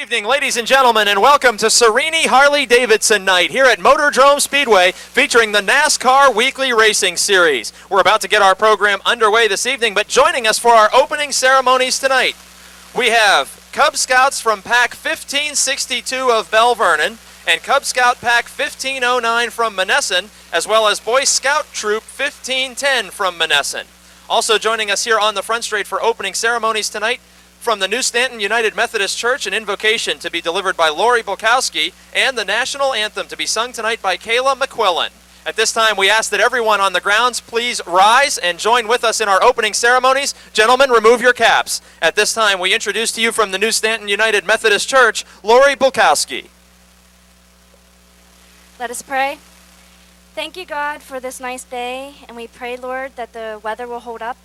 Evening, ladies and gentlemen, and welcome to Serene Harley-Davidson Night here at MOTORDROME Speedway, featuring the NASCAR Weekly Racing Series. We're about to get our program underway this evening, but joining us for our opening ceremonies tonight, we have Cub Scouts from Pack 1562 of Belle Vernon and Cub Scout Pack 1509 from Monessen, as well as Boy Scout Troop 1510 from Monessen. Also joining us here on the front straight for opening ceremonies tonight, from the New Stanton United Methodist Church, an invocation to be delivered by Lori Bukowski, and the National Anthem to be sung tonight by Kayla McQuillan. At this time, we ask that everyone on the grounds please rise and join with us in our opening ceremonies. Gentlemen, remove your caps. At this time, we introduce to you from the New Stanton United Methodist Church, Lori Bukowski. Let us pray. Thank you, God, for this nice day, and we pray, Lord, that the weather will hold up,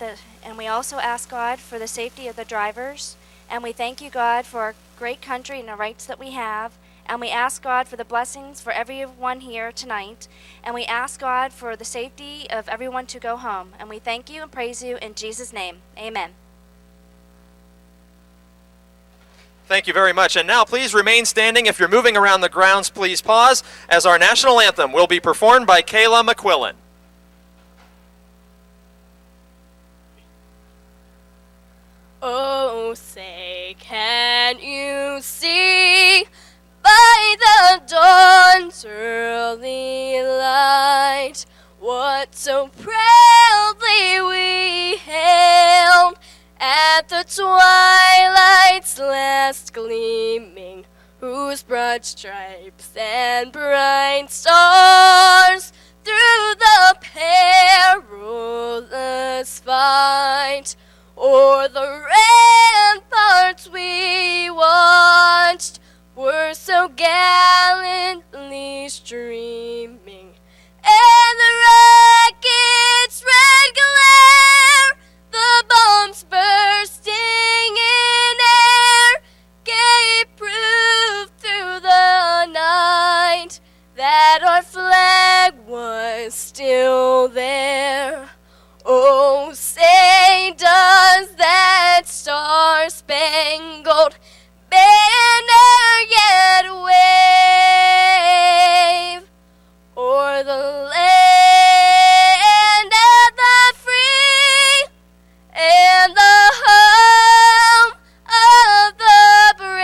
and we also ask, God, for the safety of the drivers, and we thank you, God, for our great country and the rights that we have, and we ask, God, for the blessings for everyone here tonight, and we ask, God, for the safety of everyone to go home, and we thank you and praise you in Jesus' name. Amen. Thank you very much. And now please remain standing. If you're moving around the grounds, please pause, as our national anthem will be performed by Kayla McQuillan. Oh, say, can you see by the dawn's early light what so proudly we hailed at the twilight's last gleaming, whose broad stripes and bright stars through the perilous fight o'er the ramparts we watched were so gallantly streaming, and the rocket's red glare, the bombs bursting in air, gave proof through the night that our flag was still there. Oh, say, does that star-spangled banner yet wave o'er the land of the free and the home of the brave?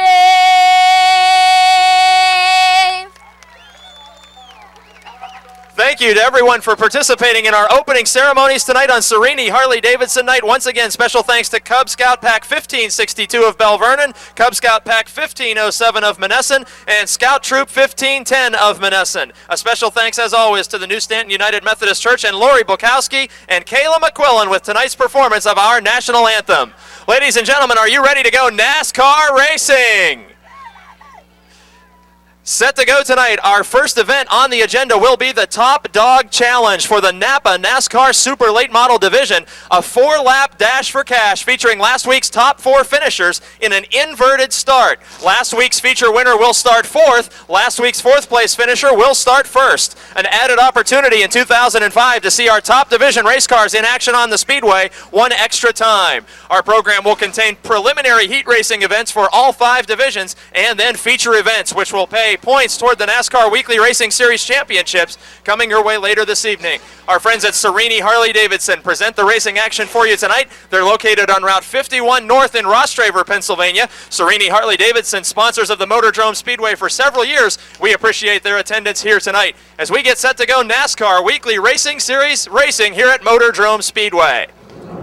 Thank you to everyone for participating in our opening ceremonies tonight on Serene Harley-Davidson Night. Once again, special thanks to Cub Scout Pack 1562 of Belle Vernon, Cub Scout Pack 1507 of Monessen, and Scout Troop 1510 of Monessen. A special thanks, as always, to the New Stanton United Methodist Church and Lori Bukowski and Kayla McQuillan with tonight's performance of our national anthem. Ladies and gentlemen, are you ready to go NASCAR racing? Set to go tonight, our first event on the agenda will be the Top Dog Challenge for the Napa NASCAR Super Late Model Division, a 4-lap dash for cash featuring last week's top 4 finishers in an inverted start. Last week's feature winner will start 4th. Last week's 4th place finisher will start 1st. An added opportunity in 2005 to see our top division race cars in action on the Speedway one extra time. Our program will contain preliminary heat racing events for all 5 divisions and then feature events which will pay points toward the NASCAR Weekly Racing Series Championships coming your way later this evening. Our friends at Serene Harley-Davidson present the racing action for you tonight. They're located on Route 51 North in Rostraver, Pennsylvania. Serene Harley-Davidson, sponsors of the MOTORDROME Speedway for several years. We appreciate their attendance here tonight as we get set to go NASCAR Weekly Racing Series racing here at MOTORDROME Speedway.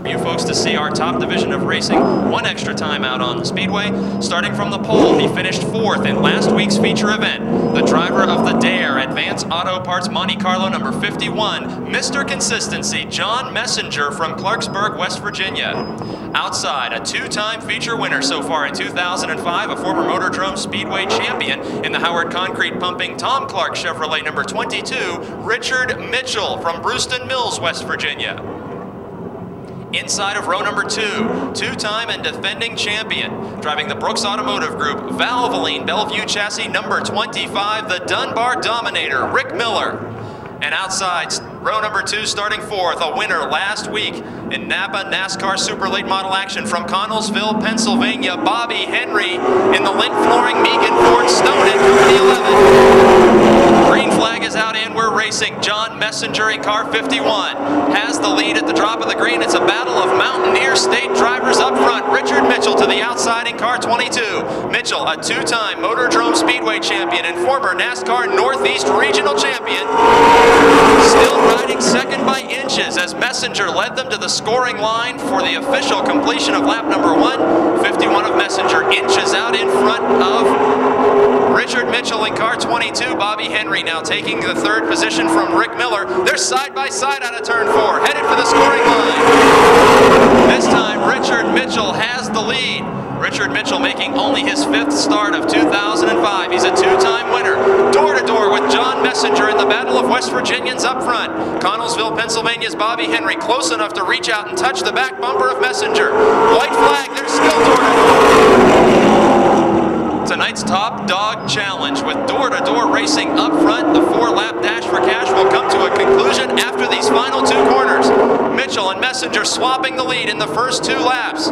You folks to see our top division of racing one extra time out on the Speedway. Starting from the pole, he finished 4th in last week's feature event. The driver of the Dare Advanced Auto Parts Monte Carlo number 51, Mr. Consistency, John Messenger from Clarksburg, West Virginia. Outside, a 2-time feature winner so far in 2005, a former MOTORDROME Speedway champion in the Howard Concrete Pumping Tom Clark Chevrolet number 22, Richard Mitchell from Brewston Mills, West Virginia. Inside of row number 2, 2-time and defending champion, driving the Brooks Automotive Group, Valvoline Bellevue chassis number 25, the Dunbar Dominator, Rick Miller. And outside, row number 2, starting 4th, a winner last week in Napa NASCAR Super Late Model action from Connellsville, Pennsylvania, Bobby Henry in the Lint Flooring Messenger in car 51 has the lead at the drop of the green. It's a battle of Mountaineer State drivers up front. Richard Mitchell to the outside in car 22. Mitchell, a two-time MOTORDROME Speedway champion and former NASCAR Northeast Regional champion, still riding second by inches as Messenger led them to the scoring line for the official completion of lap number 1. 51 of Messenger inches out in front of Richard Mitchell in car 22. Bobby Henry now taking the third position from Rick Miller. They're side by side out of turn 4, headed for the scoring line. This time, Richard Mitchell has the lead. Richard Mitchell making only his 5th start of 2005. He's a two-time winner. Door-to-door with John Messenger in the Battle of West Virginians up front. Connellsville, Pennsylvania's Bobby Henry close enough to reach out and touch the back bumper of Messenger. White flag, they're still door-to-door. Tonight's Top Dog Challenge with door-to-door racing up front. The 4-lap dash for cash will come to a conclusion after these final 2 corners. Mitchell and Messenger swapping the lead in the first 2 laps.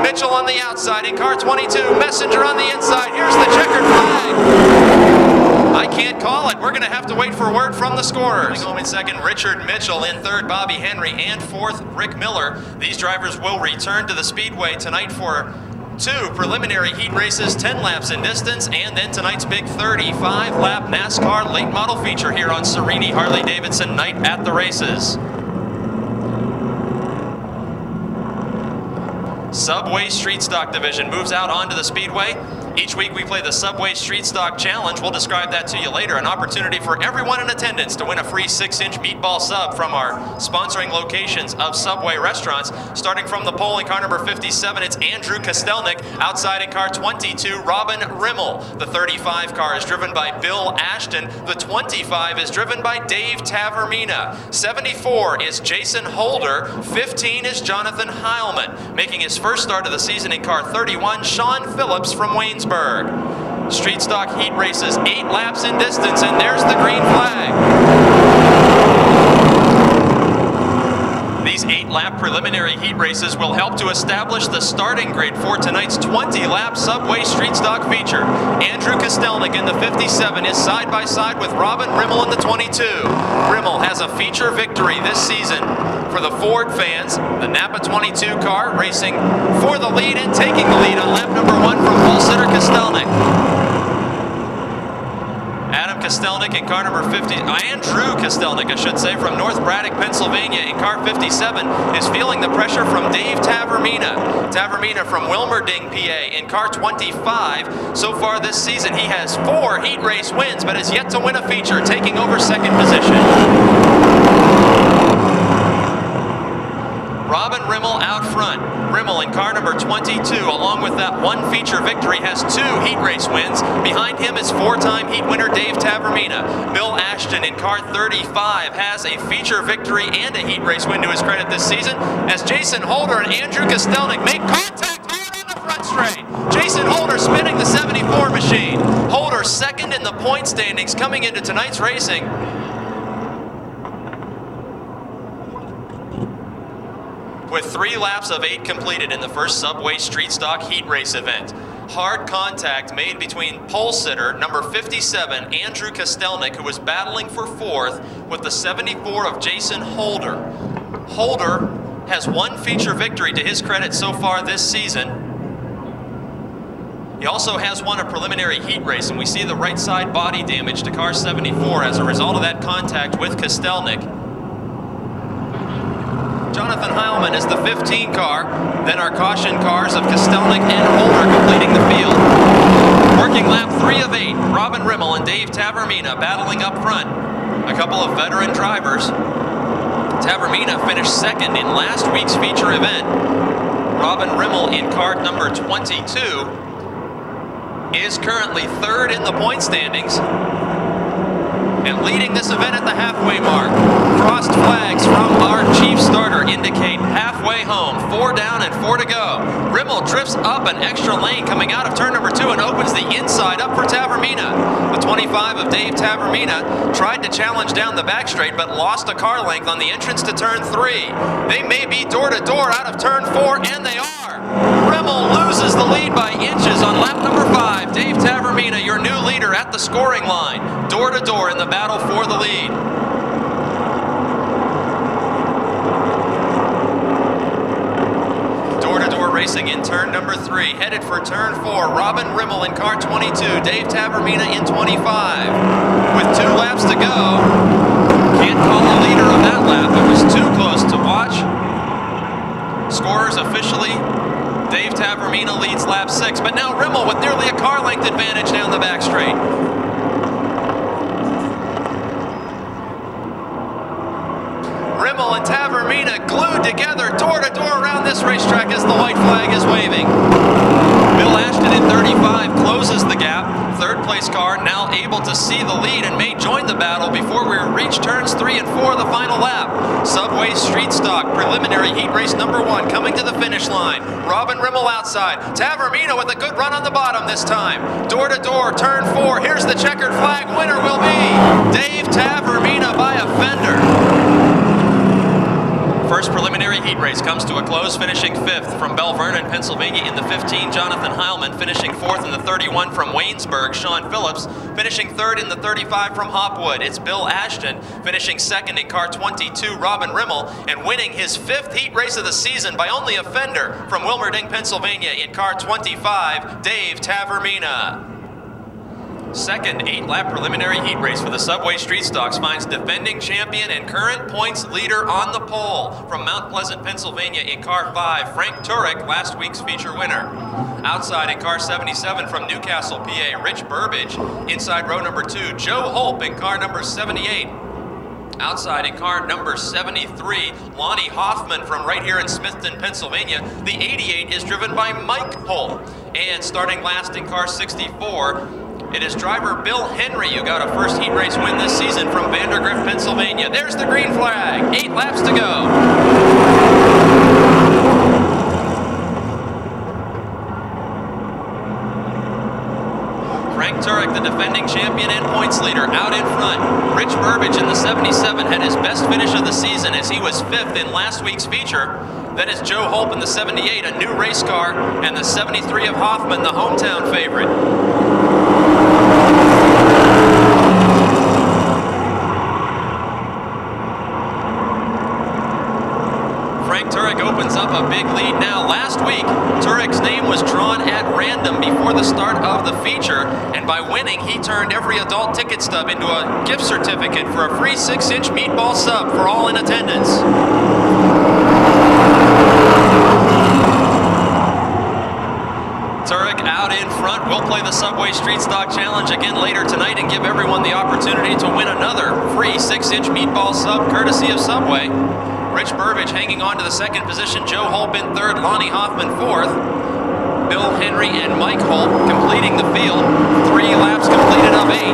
Mitchell on the outside in car 22, Messenger on the inside. Here's the checkered flag. I can't call it. We're going to have to wait for word from the scorers. Home in second, Richard Mitchell. In third, Bobby Henry. And fourth, Rick Miller. These drivers will return to the Speedway tonight for 2 preliminary heat races, 10 laps in distance, and then tonight's big 35-lap NASCAR late model feature here on Serini Harley-Davidson Night at the Races. Subway Street Stock Division moves out onto the Speedway. Each week we play the Subway Street Stock Challenge. We'll describe that to you later. An opportunity for everyone in attendance to win a free 6-inch meatball sub from our sponsoring locations of Subway restaurants. Starting from the pole in car number 57, it's Andrew Castelnik. Outside in car 22, Robin Rimmel. The 35 car is driven by Bill Ashton. The 25 is driven by Dave Tavermina. 74 is Jason Holder. 15 is Jonathan Heilman. Making his first start of the season in car 31, Sean Phillips from Waynesburg. Street stock heat races, 8 laps in distance, and there's the green flag. These 8-lap preliminary heat races will help to establish the starting grid for tonight's 20-lap Subway Street Stock feature. Andrew Castelnik in the 57 is side by side with Robin Rimmel in the 22. Rimmel has a feature victory this season. For the Ford fans, the Napa 22 car racing for the lead and taking the lead on lap number 1 from pole sitter Castelnik. Adam Castelnik in car number 50, Andrew Castelnik, I should say, from North Braddock, Pennsylvania in car 57 is feeling the pressure from Dave Tavermina. Tavermina from Wilmerding, PA in car 25. So far this season he has 4 heat race wins but has yet to win a feature, taking over second position. Robin Rimmel out front. Rimmel in car number 22, along with that 1 feature victory, has 2 heat race wins. Behind him is 4-time heat winner Dave Tavermina. Bill Ashton in car 35 has a feature victory and a heat race win to his credit this season, as Jason Holder and Andrew Castelnik make contact hard on the front straight. Jason Holder spinning the 74 machine. Holder second in the point standings coming into tonight's racing. With 3 laps of 8 completed in the first Subway Street Stock heat race event. Hard contact made between pole sitter number 57, Andrew Castelnik, who was battling for 4th, with the 74 of Jason Holder. Holder has 1 feature victory to his credit so far this season. He also has won a preliminary heat race, and we see the right side body damage to car 74 as a result of that contact with Castelnik. Jonathan Heilman is the 15 car, then our caution cars of Castelnik and Holder completing the field. Working lap 3 of 8, Robin Rimmel and Dave Tavermina battling up front. A couple of veteran drivers. Tavermina finished second in last week's feature event. Robin Rimmel in car number 22 is currently 3rd in the point standings and leading this event at the halfway mark. Crossed flags from our chief starter indicate halfway home. 4 down and 4 to go. Rimmel drifts up an extra lane coming out of turn number 2 and opens the inside up for Tavermina. The 25 of Dave Tavermina tried to challenge down the back straight but lost a car length on the entrance to turn 3. They may be door to door out of turn 4, and they are. Rimmel loses the lead by inches on lap number 5. Dave Tavermina, your new leader at the scoring line. Door to door in the battle for the lead. number 3. Headed for turn 4, Robin Rimmel in car 22, Dave Tavermina in 25. With 2 laps to go, can't call the leader of that lap. It was too close to watch. Scorers officially, Dave Tavermina leads lap 6, but now Rimmel with nearly a car length advantage down the back straight. Rimmel and Tavermina glued together door to door around this racetrack as the white flag is waving. Bill Ashton in 35 closes the gap. Third place car now able to see the lead and may join the battle before we reach turns 3 and 4 of the final lap. Subway Street Stock preliminary heat race number 1 coming to the finish line. Robin Rimmel outside. Tavermina with a good run on the bottom this time. Door to door, turn 4. Here's the checkered flag. Winner will be Dave Tavermina by a fender. First preliminary heat race comes to a close, finishing 5th from Belle Vernon, Pennsylvania in the 15, Jonathan Heilman, finishing 4th in the 31 from Waynesburg, Sean Phillips, finishing 3rd in the 35 from Hopwood. It's Bill Ashton, finishing 2nd in car 22, Robin Rimmel, and winning his 5th heat race of the season by only a fender from Wilmerding, Pennsylvania in car 25, Dave Tavermina. Second 8-lap preliminary heat race for the Subway Street Stocks finds defending champion and current points leader on the pole from Mount Pleasant, Pennsylvania in car 5, Frank Turek, last week's feature winner. Outside in car 77 from Newcastle, PA, Rich Burbage. Inside row number 2, Joe Holp in car number 78. Outside in car number 73, Lonnie Hoffman from right here in Smithton, Pennsylvania. The 88 is driven by Mike Holp. And starting last in car 64, it is driver Bill Henry who got a first heat race win this season from Vandergrift, Pennsylvania. There's the green flag. 8 laps to go. Frank Turek, the defending champion and points leader, out in front. Rich Burbage in the 77 had his best finish of the season as he was 5th in last week's feature. Then is Joe Holp in the 78, a new race car, and the 73 of Hoffman, the hometown favorite. Frank Turek opens up a big lead now. Last week, Turek's name was drawn at random before the start of the feature, and by winning, he turned every adult ticket stub into a gift certificate for a free 6-inch meatball sub for all in attendance. Turek out in front. We'll play the Subway Street Stock Challenge again later tonight and give everyone the opportunity to win another free 6-inch meatball sub courtesy of Subway. Rich Burbage hanging on to the 2nd position. Joe Holp in 3rd. Lonnie Hoffman 4th. Bill Henry and Mike Holp completing the field. 3 laps completed of 8.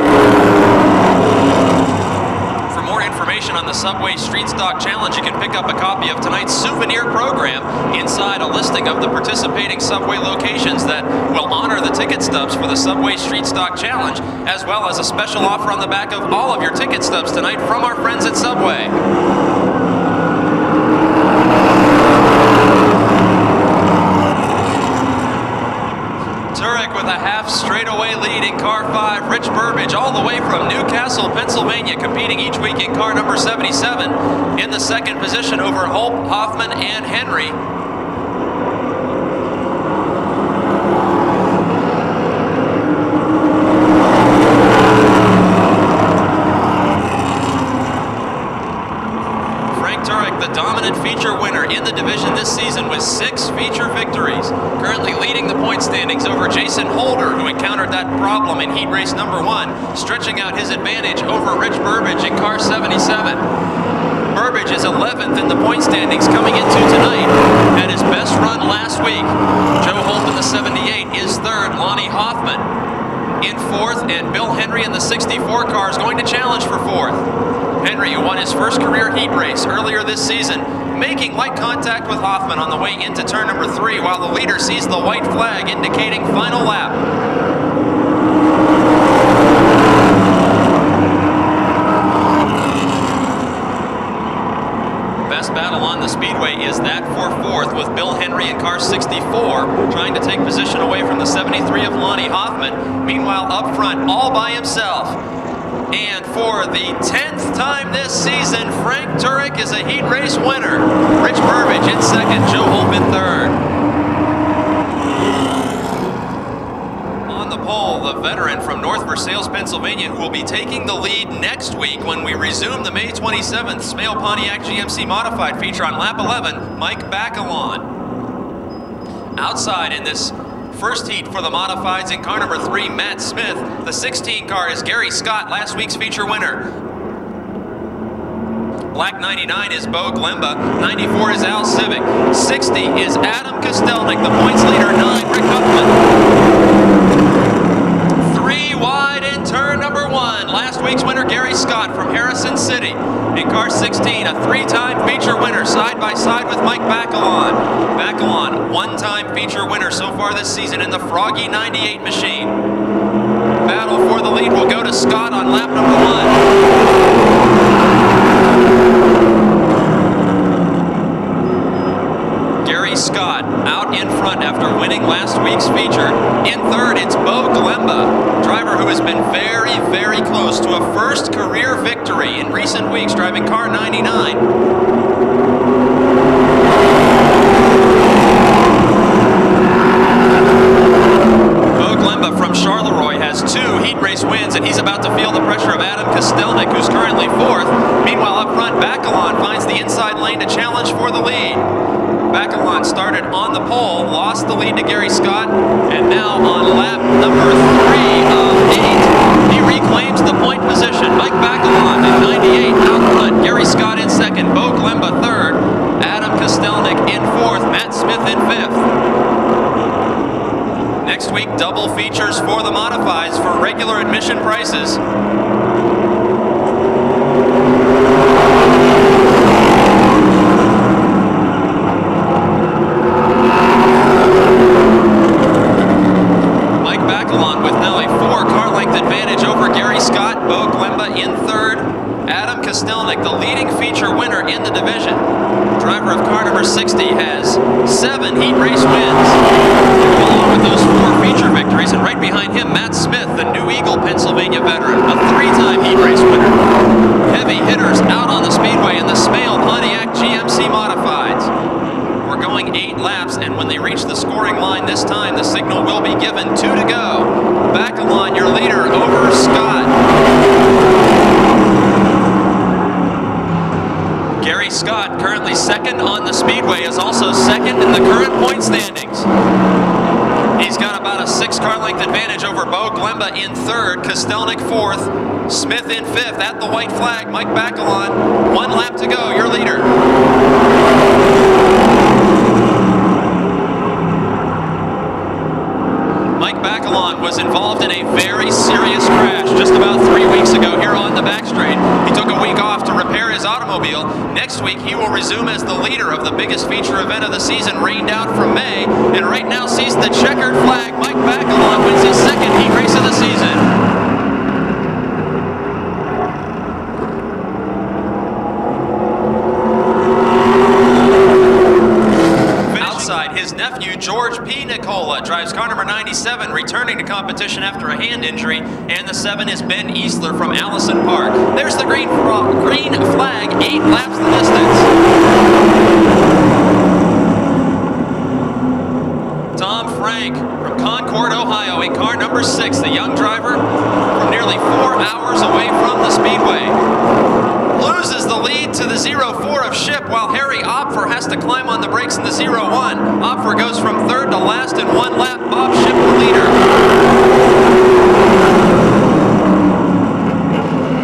For more information on the Subway Street Stock Challenge, you can pick up a copy of tonight's souvenir program. Inside a listing of the participating Subway locations that will honor the ticket stubs for the Subway Street Stock Challenge, as well as a special offer on the back of all of your ticket stubs tonight from our friends at Subway. Turek with a half straightaway lead in car 5. Rich Burbage all the way from Newcastle, Pennsylvania, competing each week in car number 77 in the 2nd position over Holp, Hoffman, and Henry. The dominant feature winner in the division this season with 6 feature victories. Currently leading the point standings over Jason Holder, who encountered that problem in heat race number 1, stretching out his advantage over Rich Burbage in car 77. Burbage is 11th in the point standings coming into tonight. Had his best run last week. Joe Holp in the 78 is 3rd. Lonnie Hoffman in 4th, and Bill Henry in the 64 car is going to challenge for 4th. Henry, who won his first career heat race earlier this season, making light contact with Hoffman on the way into turn number 3 while the leader sees the white flag indicating final lap. Best battle on the speedway is that for 4th, with Bill Henry in car 64 trying to take position away from the 73 of Lonnie Hoffman. Meanwhile, up front, all by himself. And for the 10th time this season, Frank Turek is a heat race winner. Rich Burbage in 2nd, Joe Holp in 3rd. pole, the veteran from North Versailles, Pennsylvania, who will be taking the lead next week when we resume the May 27th Smale Pontiac GMC Modified feature on lap 11, Mike Bacalon. Outside in this first heat for the Modifieds in car number 3, Matt Smith. The 16 car is Gary Scott, last week's feature winner. Black 99 is Bo Glemba, 94 is Al Civic, 60 is Adam Castelnik, the points leader, 9 Rick Huffman. 3 wide in turn number 1, last week's winner Gary Scott from Harrison City. In car 16, a 3-time feature winner, side by side with Mike Bacalon. Bacalon, 1-time feature winner so far this season in the Froggy 98 machine. Battle for the lead will go to Scott on lap number 1. Gary Scott out in front after winning last week's feature. In third, it's Bo Glemba, driver who has been very, very close to a first career victory in recent weeks driving car 99. Bo Glemba from Charleroi has 2 heat race wins, and he's about to feel the pressure of Adam Castelnik, who's currently 4th. Meanwhile, up front, Bacalon finds the inside lane to challenge for the lead. Bacalon started on the pole, lost the lead to Gary Scott, and now on lap number 3 of 8, he reclaims the point position. Mike Bacalon in 98 out front, Gary Scott in 2nd, Bo Glemba 3rd, Adam Castelnik in 4th, Matt Smith in 5th. Next week, double features for the Modifieds for regular admission prices. With now a 4-car length advantage over Gary Scott, Bo Glemba in 3rd, Adam Castelnik, the leading feature winner in the division. Driver of car number 60 has 7 heat race wins, along with those 4 feature victories, and right behind him, Matt Smith, the New Eagle, Pennsylvania veteran, a 3-time heat race winner. Heavy hitters out on the speedway in the Smale Pontiac GMC Modifieds. We're going 8 laps, and when they reach the scoring line this time, the signal will be given. 2 to go. Bacalon, your leader, over Scott. Gary Scott, currently 2nd on the speedway, is also 2nd in the current point standings. He's got about a 6-car length advantage over Bo Glemba in 3rd, Castelnik 4th, Smith in 5th at the white flag. Mike Bacalon, 1 lap to go, your leader. Mike Bacalon was involved in a very serious crash just about 3 weeks ago here on the back straight. He took a week off to repair his automobile. Next week, he will resume as the leader of the biggest feature event of the season, rained out from May, and right now sees the checkered flag. Mike Bacalon wins his 2nd heat race of the season. His nephew, George P. Nicola, drives car number 97, returning to competition after a hand injury, and the 7 is Ben Easler from Allison Park. There's the green flag, 8 laps the distance. Tom Frank from Concord, Ohio, in car number 6, the young driver from nearly 4 hours away from the speedway. Loses the lead to the 04 of Ship, while Harry Opfer has to climb on the brakes in the 01. Opfer goes from 3rd to last in 1 lap. Bob Ship the leader.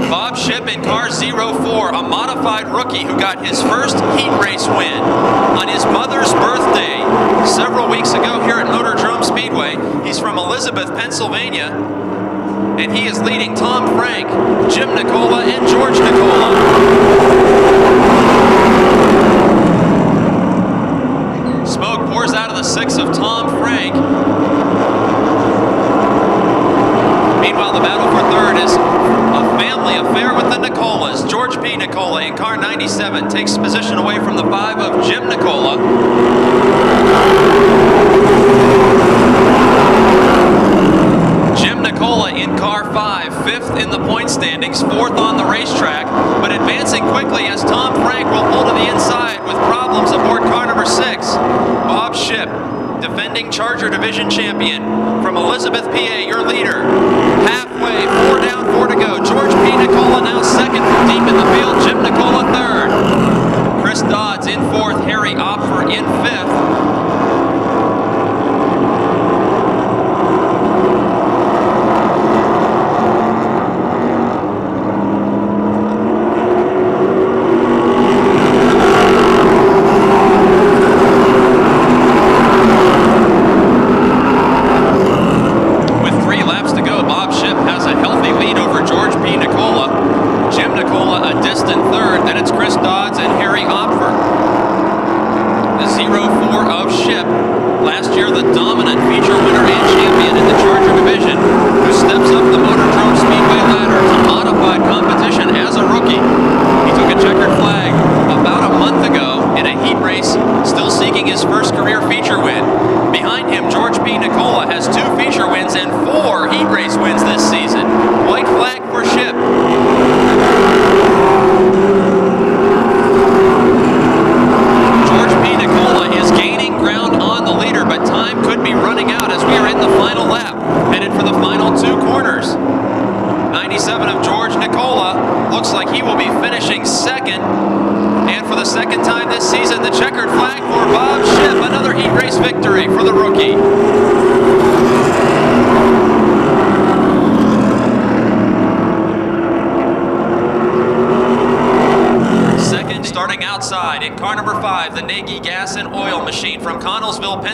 Bob Ship in car 04, a modified rookie who got his first heat race win on his mother's birthday several weeks ago here at MOTORDROME Speedway. He's from Elizabeth, Pennsylvania, and he is leading Tom Frank, Jim Nicola, and George Nicola. Smoke pours out of the 6 of Tom Frank. Meanwhile, the battle for 3rd is a family affair with the Nicolas. George P. Nicola in car 97 takes position away from the 5 of Jim Nicola. Jim Nicola in car 5, 5th in the point standings, 4th on the racetrack, but advancing quickly as Tom Frank will pull to the inside with problems aboard car number 6. Bob Ship defending Charger Division champion. From Elizabeth, PA, your leader. Halfway, 4 down, 4 to go. George P. Nicola now second from deep in the field. Jim Nicola third. Chris Dodds in fourth. Harry Opfer in fifth.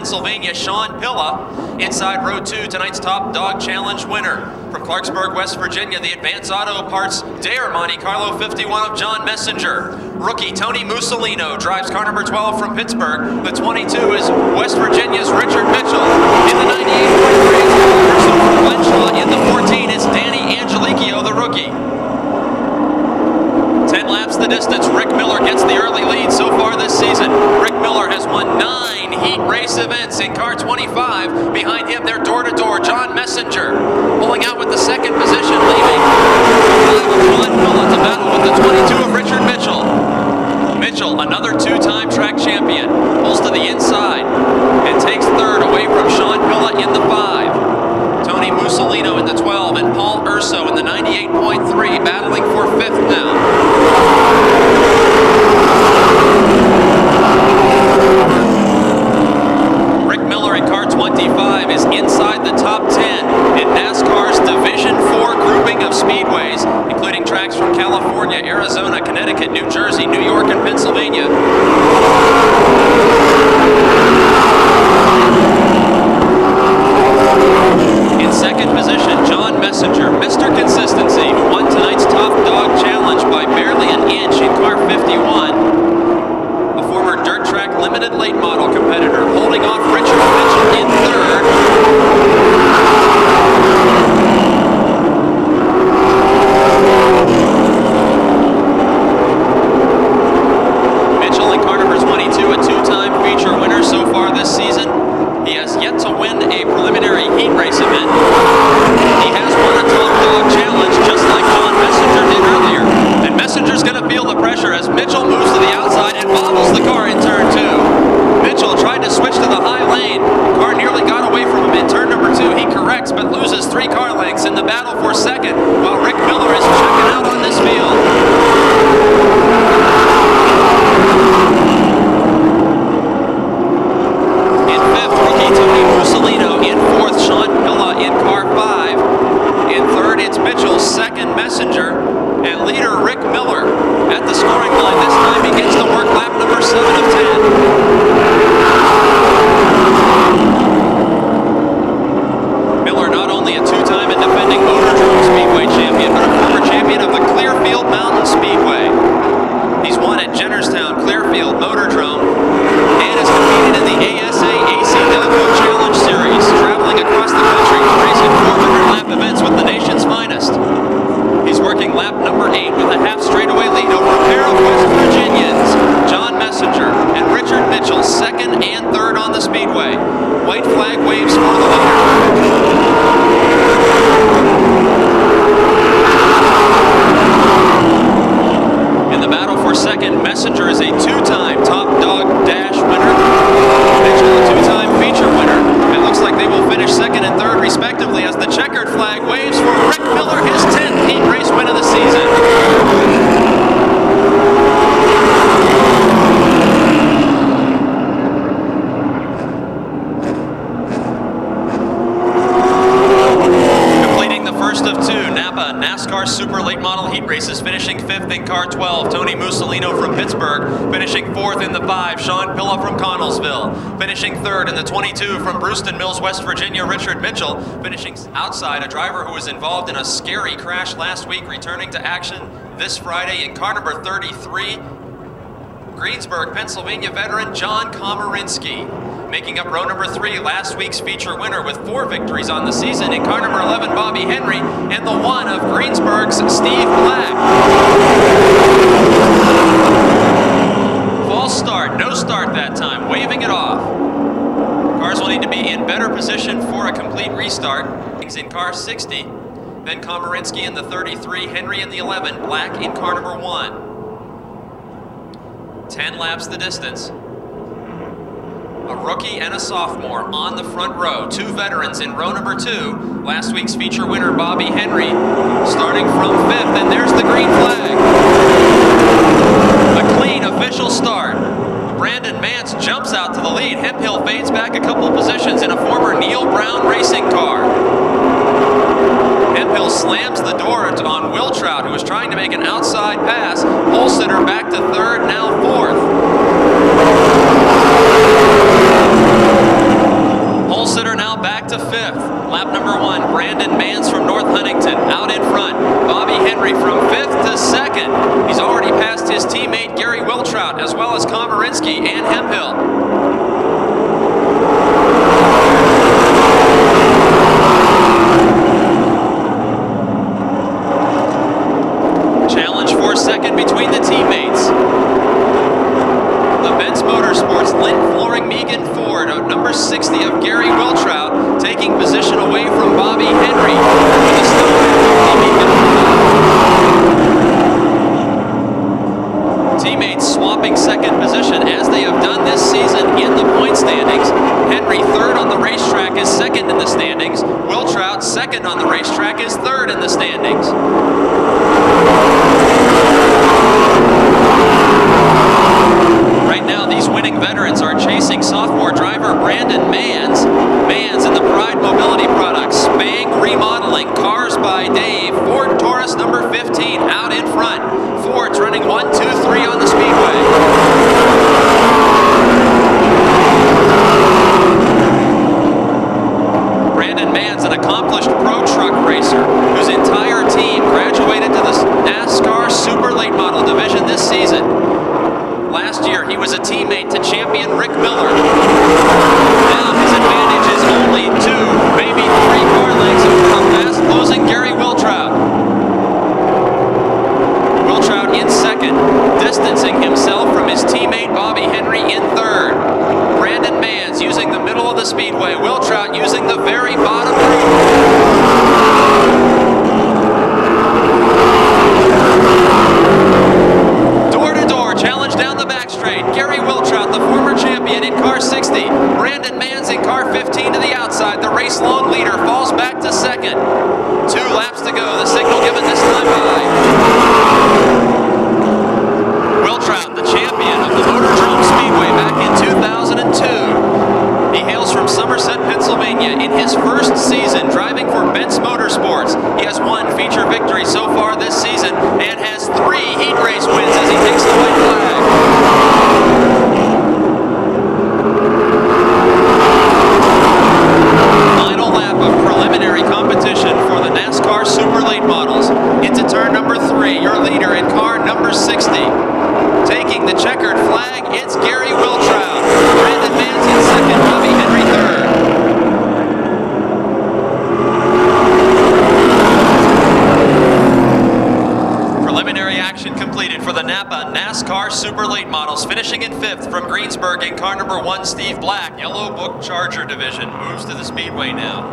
Pennsylvania, Sean Pilla, inside row 2, tonight's top dog challenge winner. From Clarksburg, West Virginia, the Advance Auto Parts Dare Monte Carlo 51 of John Messenger. Rookie Tony Mussolino drives car number 12 from Pittsburgh. The 22 is West Virginia's Richard Mitchell. In the 98.3, it's from Glenshaw. In the 14, it's Danny Angelicchio, the rookie. 10 laps the distance. Rick Miller gets the early lead so far this season. Rick Miller has won 9 heat race events in car 25. Behind him, they're door-to-door. John Messenger pulling out with the second position, leaving 5 of Sean Pilla to battle with the 22 of Richard Mitchell. Mitchell, another 2-time track champion, pulls to the inside and takes third away from Sean Pilla in the 5. Tony Mussolino in the 12 and Paul Urso in the 98.3 battling for 5th now. Rick Miller in car 25 is inside the top 10 in NASCAR's Division 4 grouping of speedways, including tracks from California, Arizona, Connecticut, New Jersey, New York, and Pennsylvania. In second position, John Messenger, Mr. Consistency, who won tonight's Top Dog Challenge by barely an inch in car 51. A former dirt track limited late model competitor, holding off Richard Mitchell in third. Mitchell in car number 22, a 2-time feature winner so far this season. He has yet to win a preliminary heat race event. He has won a Top Dog Challenge just like John Messenger did earlier. And Messenger's going to feel the pressure as Mitchell moves to the outside and bobbles the car in turn 2. Mitchell tried to switch to the high lane. The car nearly got away from him in turn number 2. He corrects but loses 3 car lengths in the battle for second, while Rick Miller is checking out on this field. Tony Mussolino in 4th, Sean Pilla in car 5. In 3rd, it's Mitchell's 2nd Messenger, and leader Rick Miller at the scoring line. This time he gets to work lap number 7 of 10. Miller, not only a 2-time and defending MOTORDROME Speedway checkered flag waves for Rick Miller, his 10th heat race win of the season. Of two Napa NASCAR Super Late Model Heat Races, finishing 5th in car 12, Tony Mussolino from Pittsburgh. Finishing 4th in the 5, Sean Pilla from Connellsville. Finishing 3rd in the 22 from Brewston Mills, West Virginia, Richard Mitchell. Finishing outside, a driver who was involved in a scary crash last week, returning to action this Friday in car number 33. Greensburg, Pennsylvania veteran John Komarinsky. Making up row number 3, last week's feature winner with 4 victories on the season in car number 11, Bobby Henry, and the 1 of Greensburg's Steve Black. False start, no start that time, waving it off. Cars will need to be in better position for a complete restart. Things in car 60, then Komarinsky in the 33, Henry in the 11, Black in car number 1. 10 laps the distance. A rookie and a sophomore on the front row. 2 veterans in row number 2. Last week's feature winner, Bobby Henry, starting from 5th, and there's the green flag. A clean official start. Brandon Mance jumps out to the lead. Hemphill fades back a couple positions in a former Neil Brown racing car. Hemphill slams the door on Will Trout, who was trying to make an outside pass. Holsitter back to 3rd, now 4th. Holsitter now back to 5th. Lap number 1, Brandon Mans from North Huntington out in front. Bobby Henry from 5th to 2nd. He's already passed his teammate Gary Wiltrout, as well as Komarinsky and Hemphill. Challenge for second between the teammates. The Benz Motorsports Lynn Flooring Megan Ford, number 60 of Gary Wiltrout, taking position away from Bobby Henry. Teammates swapping second position as they have done this season in the point standings. Henry 3rd on the racetrack is 2nd in the standings. Wiltrout 2nd on the racetrack is 3rd in the standings. Right now, these winning veterans are chasing sophomore driver Brandon Mans. Mans in the Pride Mobility Products Spang Remodeling Cars by Dave. Ford Taurus number 15 out in front. Ford's running 1, 2, 3 on the speedway. Brandon Mans, an accomplished pro truck racer whose entire team graduated to the NASCAR Super Late Model Division this season. Last year, he was a teammate to champion Rick Miller. Now his advantage is only 2, maybe 3 car lengths over a fast-closing Gary Wiltrout. Wiltrout in 2nd, distancing himself from his teammate Bobby Henry in 3rd. Brandon Mans using the middle of the speedway. Wiltrout using the very bottom row. Challenge down the back straight. Gary Wiltrout, the former champion in car 60. Brandon Mans in car 15 to the outside. The race long leader falls back to 2nd. 2 laps to go. The signal given this time by Wiltrout, the champion of the MOTORDROME Speedway back in 2002. He hails from Somerset, Pennsylvania. In his first season driving for Benz Motorsports, he has 1 feature victory so far this season and has 3 heat race wins as he takes the white flag. Final lap of preliminary competition for the NASCAR Super Late Models. Into turn number 3, your leader in car number 60. Taking the checkered flag, it's Gary Wiltrout. Brandon Mans in 2nd, Bobby Henry 3rd. Preliminary action completed for the Napa NASCAR Super Late Models, finishing in 5th from Greensburg in car number 1, Steve Black. Yellow Book Charger Division moves to the speedway now.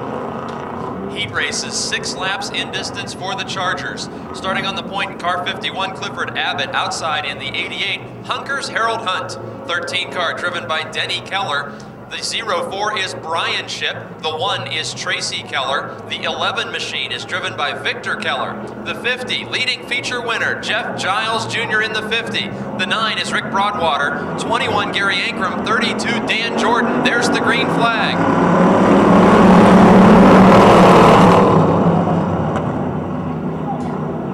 Heat races, 6 laps in distance for the Chargers. Starting on the point in car 51, Clifford Abbott. Outside in the 88, Hunkers Harold Hunt. 13 car driven by Denny Keller. The 04 is Brian Ship. The 1 is Tracy Keller. The 11 machine is driven by Victor Keller. The 50, leading feature winner, Jeff Giles Jr. in the 50. The 9 is Rick Broadwater. 21, Gary Ankrum. 32, Dan Jordan. There's the green flag.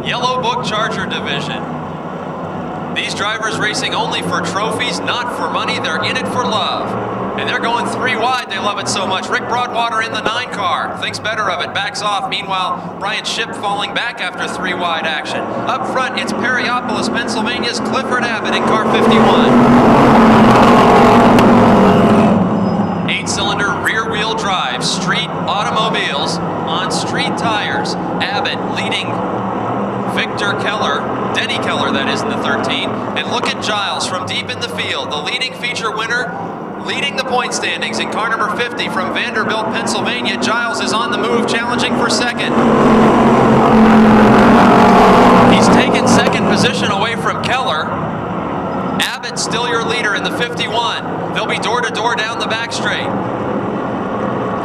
Yellow Book Charger Division. These drivers racing only for trophies, not for money. They're in it for love. And they're going 3 wide. They love it so much. Rick Broadwater in the 9 car. Thinks better of it. Backs off. Meanwhile, Brian Ship falling back after 3 wide action. Up front, it's Perryopolis, Pennsylvania's Clifford Abbott in car 51. 8-cylinder rear-wheel drive. Street automobiles on street tires. Abbott leading Victor Keller, Denny Keller that is in the 13, and look at Giles from deep in the field, the leading feature winner, leading the point standings in car number 50 from Vanderbilt, Pennsylvania. Giles is on the move, challenging for second. He's taken second position away from Keller. Abbott still your leader in the 51. They'll be door-to-door down the back straight.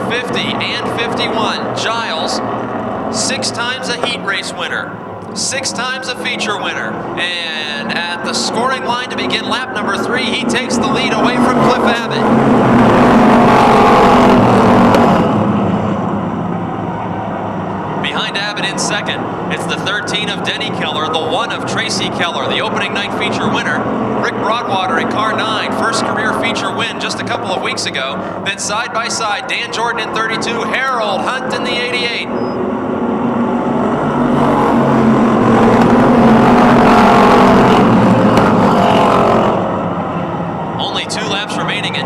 50 and 51. Giles, 6 times a heat race winner. 6 times a feature winner. And at the scoring line to begin lap number 3, he takes the lead away from Cliff Abbott. Behind Abbott in second, it's the 13 of Denny Keller, the 1 of Tracy Keller, the opening night feature winner. Rick Broadwater in car 9, first career feature win just a couple of weeks ago. Then side by side, Dan Jordan in 32, Harold Hunt in the 88.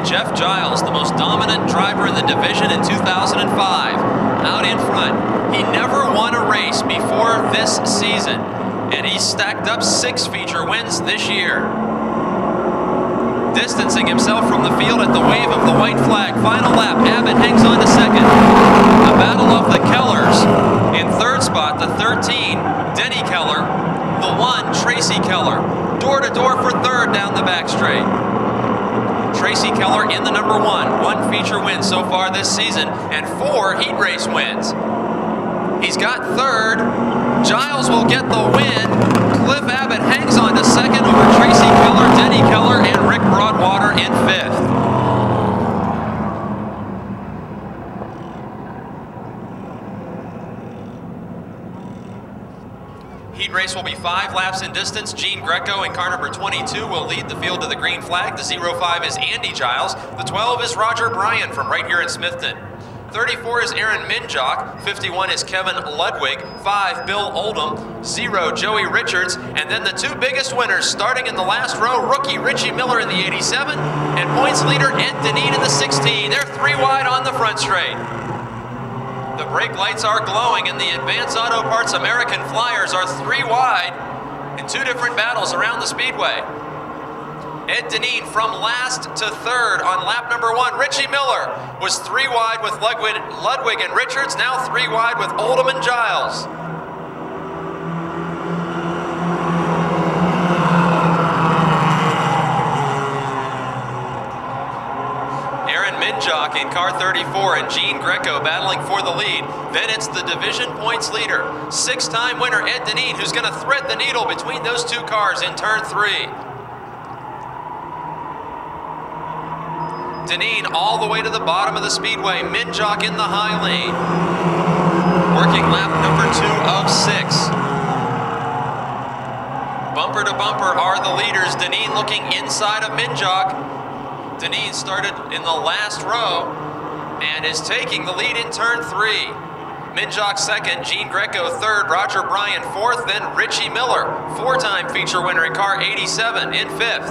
Jeff Giles, the most dominant driver in the division in 2005, out in front. He never won a race before this season, and he stacked up 6 feature wins this year. Distancing himself from the field at the wave of the white flag. Final lap, Abbott hangs on to second. A battle of the Kellers. In third spot, the 13, Denny Keller. The 1, Tracy Keller. Door to door for third down the back straight. Tracy Keller in the number 1 feature win so far this season, and 4 heat race wins. He's got third. Giles will get the win. Cliff Abbott hangs on to second over Tracy Keller, Denny Keller, and Rick Broadwater in 5th. Heat race will be 5 laps in distance. Gene Greco in car number 22 will lead the field to the green flag. The 05 is Andy Giles. The 12 is Roger Bryan from right here in Smithton. 34 is Aaron Minjock. 51 is Kevin Ludwig. 5, Bill Oldham. 0, Joey Richards. And then the 2 biggest winners starting in the last row, rookie Richie Miller in the 87 and points leader Ed Deneen in the 16. They're 3 wide on the front straight. The brake lights are glowing, and the Advance Auto Parts American Flyers are 3 wide in 2 different battles around the speedway. Ed Deneen from last to third on lap number 1. Richie Miller was 3 wide with Ludwig and Richards, now 3 wide with Oldham and Giles. Minjock in car 34 and Gene Greco battling for the lead. Then it's the division points leader, 6-time winner Ed Deneen, who's going to thread the needle between those 2 cars in turn 3. Deneen all the way to the bottom of the speedway. Minjock in the high lane. Working lap number 2 of 6. Bumper to bumper are the leaders. Deneen looking inside of Minjock. Deneen started in the last row and is taking the lead in turn 3. Minjock second, Gene Greco third, Roger Bryan fourth, then Richie Miller, 4-time feature winner in car 87 in 5th.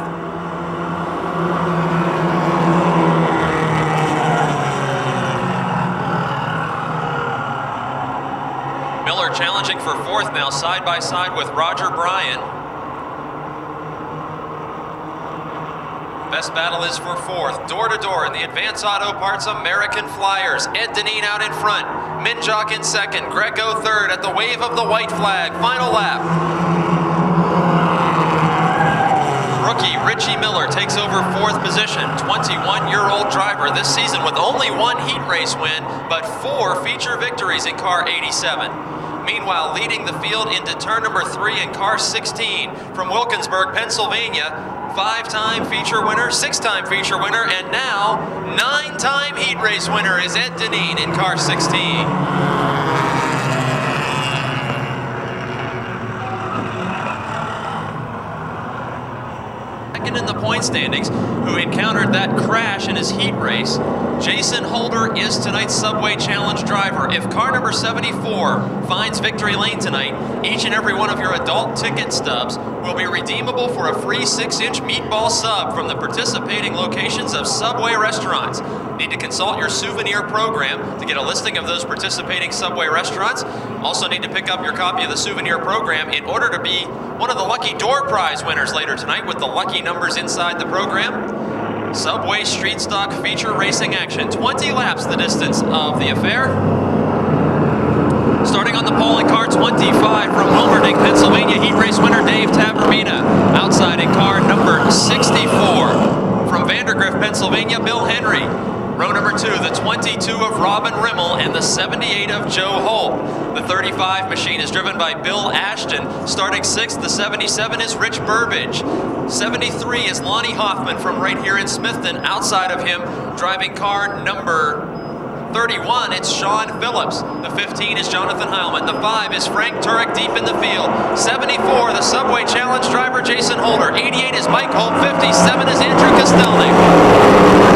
Miller challenging for 4th now, side by side with Roger Bryan. Best battle is for 4th, door to door in the Advance Auto Parts American Flyers. Ed Deneen out in front, Minjock in second, Greco third at the wave of the white flag. Final lap. rookie Richie Miller takes over 4th position. 21-year-old driver this season with only 1 heat race win, but 4 feature victories in car 87. Meanwhile, leading the field into turn number 3 in car 16 from Wilkinsburg, Pennsylvania, 5-time feature winner, 6-time feature winner, and now 9-time heat race winner is Ed Deneen in car 16. In the point standings, who encountered that crash in his heat race. Jason Holder is tonight's Subway Challenge driver. If car number 74 finds victory lane tonight, each and every one of your adult ticket stubs will be redeemable for a free 6-inch meatball sub from the participating locations of Subway restaurants. Need to consult your souvenir program to get a listing of those participating Subway restaurants. Also need to pick up your copy of the souvenir program in order to be one of the lucky door prize winners later tonight with the lucky numbers inside the program. Subway Street Stock feature racing action. 20 laps the distance of the affair. Starting on the pole in car 25 from Wilmerding, Pennsylvania, heat race winner Dave Tavermina. Outside in car number 64 from Vandergrift, Pennsylvania, Bill Henry. Row number 2, the 22 of Robin Rimmel and the 78 of Joe Holt. The 35 machine is driven by Bill Ashton. Starting 6th, the 77 is Rich Burbage. 73 is Lonnie Hoffman from right here in Smithton. Outside of him, driving car number 31, it's Sean Phillips. The 15 is Jonathan Heilman. The 5 is Frank Turek deep in the field. 74, the Subway Challenge driver Jason Holder. 88 is Mike Holt. 57 is Andrew Castelnik.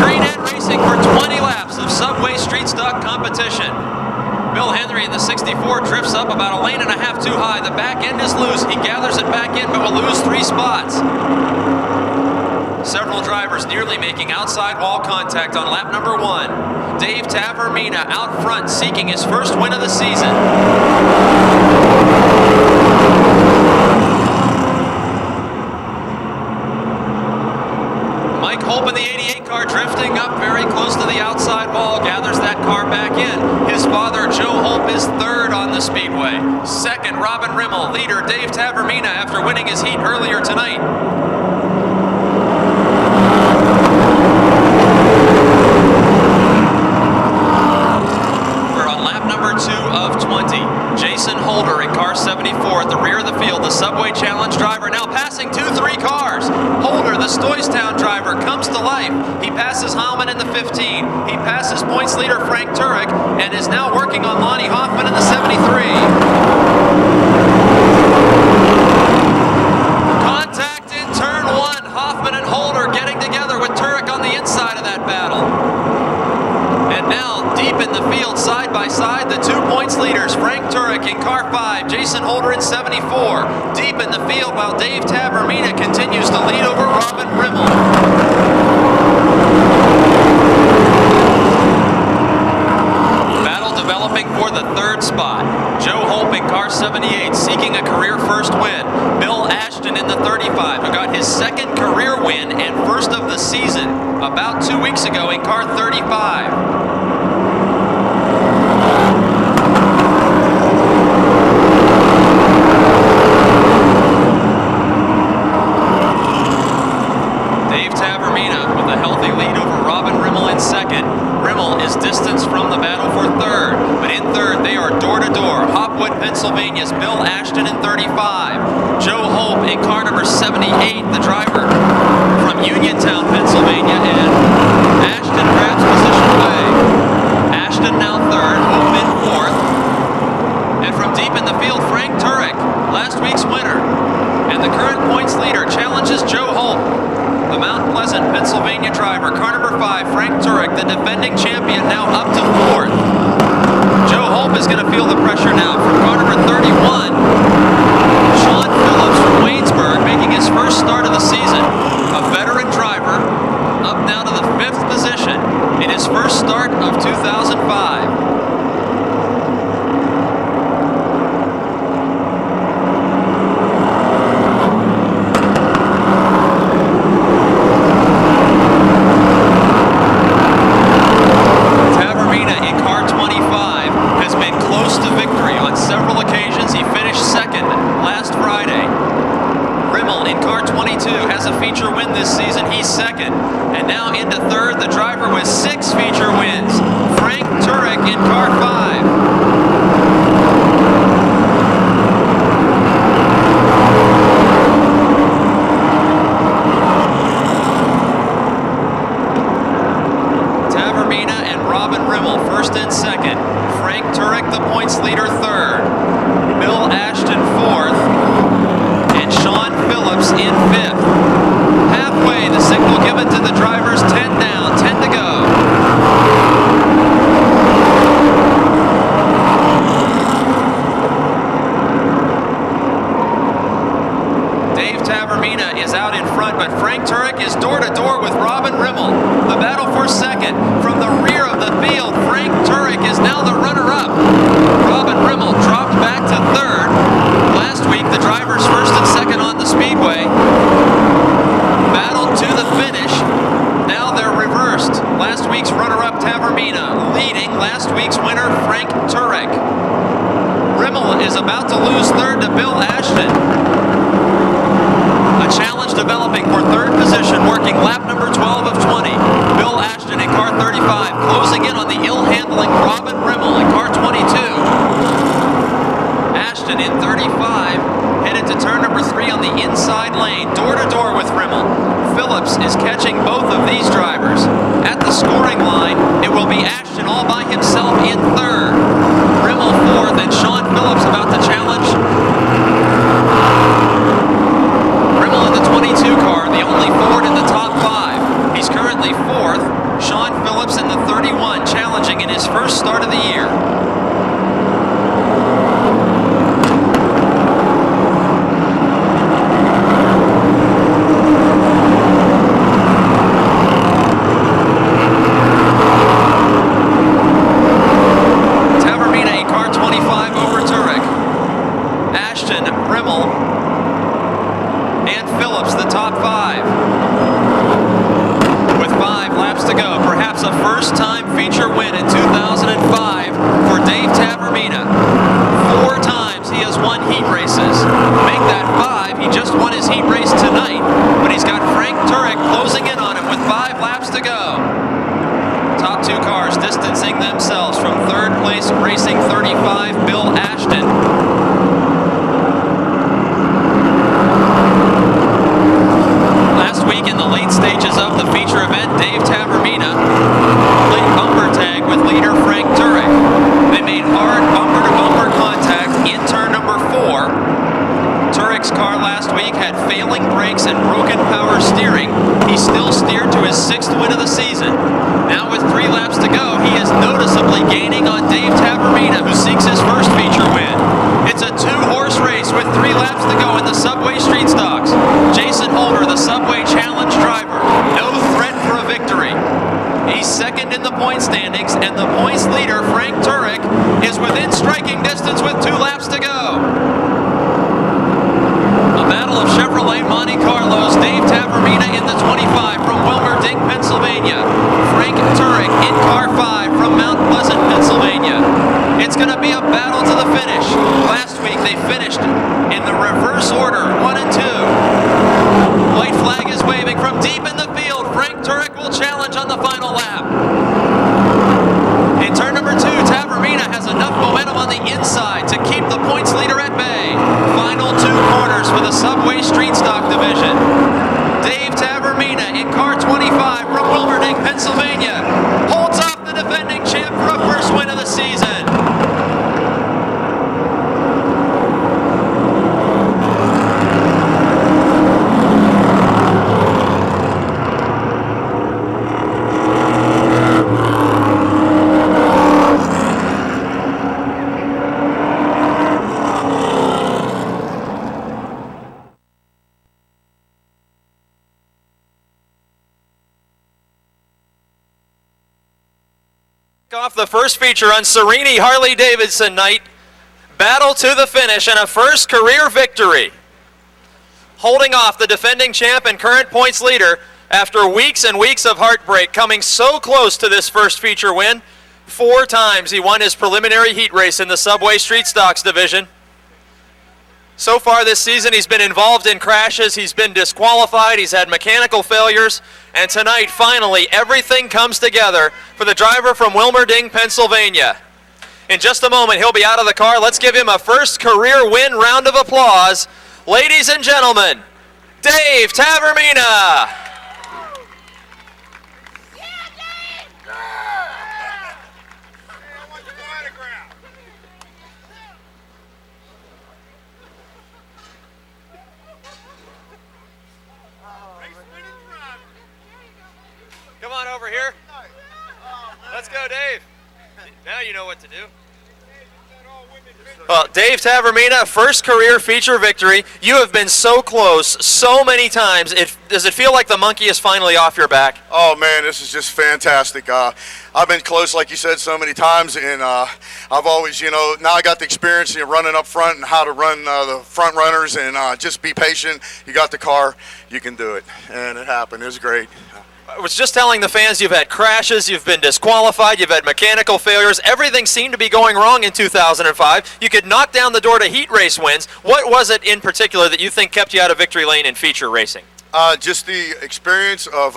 Green Ant Racing for 20 laps of Subway Street Stock competition. Bill Henry in the 64 drifts up about a lane and a half too high. The back end is loose. He gathers it back in, but will lose 3 spots. Several drivers nearly making outside wall contact on lap number 1. Dave Tavermina out front seeking his first win of the season. Mike Hope in the 88 car drifting up very close to the outside wall, gathers that car back in. His father, Joe Hope, is 3rd on the speedway. 2nd, Robin Rimmel. Leader, Dave Tavermina, after winning his heat earlier tonight. We're on lap number 2 of 20. Jason Holder in car 74 at the rear of the field. The Subway Challenge driver now passing 2-3 cars. Holder, the Stoystown driver, comes to life. He passes Heilman in the 15. He passes points leader Frank Turek and is now working on Lonnie Hoffman in the 73. Contact in turn 1. Hoffman and Holder getting together with Turek on the inside of that battle. And now deep in the field, side by side, the 2 points leaders, Frank Turek in car 5, Jason Holder in 74. Deep in the field while Dave Tavermina continues to lead over Robin Rimmel. Battle developing for the 3rd spot. Joe Hope in car 78 seeking a career first win. Bill Ashton in the 35 who got his 2nd career win and 1st of the season about 2 weeks ago in car 35. Dave Tavermina with a healthy lead over Robin Rimmel in 2nd. Rimmel is distanced from the battle for 3rd, but in 3rd they are door to door. Hopwood, Pennsylvania's Bill Ashton in 35. Joe Hope in car number 78, the driver from Uniontown, Pennsylvania, and Ashton grabs position away. Ashton now 3rd, Hope in 4th. And from deep in the field, Frank Turek, last week's winner, and the current points leader, challenges Joe Hope. The Mount Pleasant, Pennsylvania driver, car number 5, Frank Turek, the defending champion, now up to 4th. Joe Hope is going to feel the pressure now from car number 31. Sean Phillips from Waynesburg making his first start of the season. A veteran driver up now to the 5th position in his first start of 2005. Several has a feature win this season. He's second. And now into third, the driver with 6 feature wins, Frank Turek in car 5. First and second. Frank Turek, the points leader, third. Bill Ashton, fourth. And Sean Phillips in fifth. Halfway, the signal given to the drivers, 10 down, 10 to go. Dave Tavermina is out in front, but Frank Turek is door-to-door with Robin Rimmel. The battle for second. From the rear of the field, Frank Turek is now the runner-up. Robin Rimmel dropped back to third. Last week, the drivers first and second on the speedway battled to the finish. Now they're reversed. Last week's runner-up Tavermina leading last week's winner Frank Turek. Rimmel is about to lose third to Bill Ashton. A challenge developing for third position, working lap number 12 of 20. Bill Ashton in car 35, closing in on the ill-handling Robin Rimmel in car 22. Ashton in 35, headed to turn number 3 on the inside lane, door-to-door with Rimmel. Phillips is catching both of these drivers. At the scoring line, it will be Ashton all by himself in third. Rimmel fourth, and Sean Phillips about to challenge. Rimmel in the 22 car, the only Ford in the top 5. He's currently fourth. Sean Phillips in the 31, challenging in his first start of the year. Tavermina in car 25 over Turek. Ashton, Rimmel, and Phillips, the top 5. With 5 laps to go, perhaps a first-time feature win in 2005 for Dave Tavermina. 4 times he has won heat races. Make that 5, he just won his heat race tonight, but he's got Frank Turek closing in on him with 5 laps to go. Top 2 cars distancing themselves from third place, racing 35, Bill Ashton. Last week in the late stages of the feature event, Dave Tavermina played bumper tag with leader Frank Turek. They made hard bumper-to-bumper contact in turn number 4. Turek's car last week had failing brakes and broken power steering. He still steered to his 6th win of the season. Now with 3 laps to go, he is noticeably gaining on Dave Tavermina, who seeks his first feature win. It's a 2-horse race with 3 laps to go in the Subway Street Stocks. Jason Holder, the Subway Challenge driver, no threat for a victory. He's second in the point standings, and the points leader, Frank Turek, is within striking distance with 2 laps to go. A battle of Chevrolet Monte Carlos. Dave Tavermina in the 25 from Wilmerding, Pennsylvania. Frank Turek in car 5 from Mount Pleasant, Pennsylvania. It's going to be a battle to the finish. Last week they finished in the reverse order, 1 and 2. White flag is waving from deep in the field. Frank Turek will challenge on the final lap. In turn number 2, Tavermina has enough momentum on the inside to keep the points leader at bay. Final 2 corners for the Subway Street Stock division. Dave Tavermina in car 25 from Wilmerding, Pennsylvania, holds off the defending champ for a first win of the season. Off the first feature on Serini Harley-Davidson night. Battle to the finish and a first career victory. Holding off the defending champ and current points leader after weeks and weeks of heartbreak, coming so close to this first feature win. 4 times he won his preliminary heat race in the Subway Street Stocks division. So far this season, he's been involved in crashes, he's been disqualified, he's had mechanical failures, and tonight, finally, everything comes together for the driver from Wilmerding, Pennsylvania. In just a moment, he'll be out of the car. Let's give him a first career win round of applause. Ladies and gentlemen, Dave Tavermina. Come on over here. Let's go, Dave. Now you know what to do. Well, Dave Tavermina, first career feature victory. You have been so close so many times. Does it feel like the monkey is finally off your back? Oh, man, this is just fantastic. I've been close, like you said, so many times, and I've always, now I got the experience running up front and how to run the front runners, and just be patient. You got the car, you can do it, and it happened. It was great. I was just telling the fans you've had crashes, you've been disqualified, you've had mechanical failures. Everything seemed to be going wrong in 2005. You could knock down the door to heat race wins. What was it in particular that you think kept you out of victory lane in feature racing? Just the experience of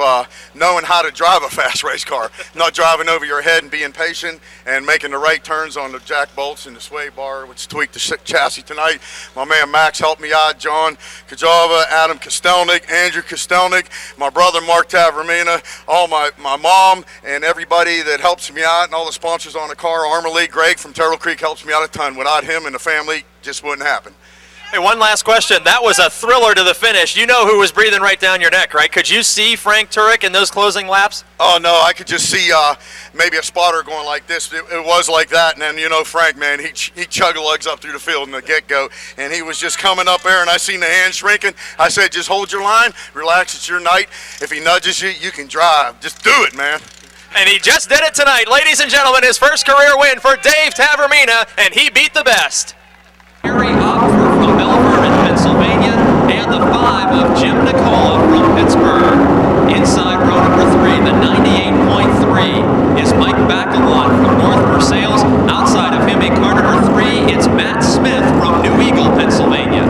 knowing how to drive a fast race car, not driving over your head and being patient and making the right turns on the jack bolts and the sway bar, which tweaked the chassis tonight. My man Max helped me out, John Kajava, Adam Castelnik, Andrew Castelnik, my brother Mark Tavermina, all my mom and everybody that helps me out, and all the sponsors on the car. Armor League, Greg from Turtle Creek helps me out a ton. Without him and the family, just wouldn't happen. Hey, one last question. That was a thriller to the finish. You know who was breathing right down your neck, right? Could you see Frank Turek in those closing laps? Oh, no, I could just see maybe a spotter going like this. It was like that, and then, Frank, man, he chug-a-lugs up through the field in the get-go, and he was just coming up there, and I seen the hand shrinking. I said, just hold your line, relax, it's your night. If he nudges you, you can drive. Just do it, man. And he just did it tonight. Ladies and gentlemen, his first career win for Dave Tavermina, and he beat the best. Harry Opfer from Melbourne in Pennsylvania, and the 5 of Jim Nicola from Pittsburgh. Inside row number 3, the 98.3 is Mike Bacalon from North Versailles. Outside of him in car number 3, it's Matt Smith from New Eagle, Pennsylvania.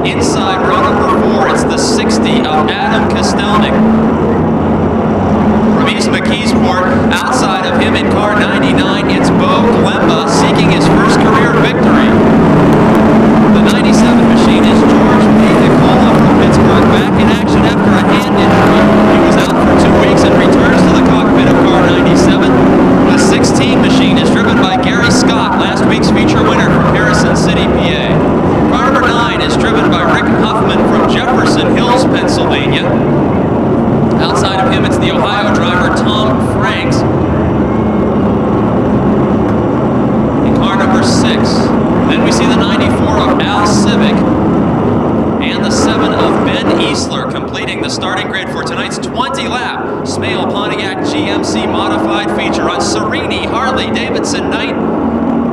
Inside row number 4, it's the 60 of Adam Castelnik from East McKeesport. Outside of him in car 99, it's Bo Glemba seeking his first career victory. The 97 machine is George P. Nicola from Pittsburgh, back in action after a hand injury. He was out for 2 weeks and returns to the cockpit of car 97. The 16 machine is driven by Gary Scott, last week's feature winner from Harrison City, PA. Car number 9 is driven by Rick Huffman from Jefferson Hills, Pennsylvania. Outside of him, it's the Ohio driver Tom Franks. In car number 6. Then we see the 94 of Al Civic and the 7 of Ben Easler completing the starting grid for tonight's 20-lap Smale Pontiac GMC modified feature on Serini Harley Davidson night.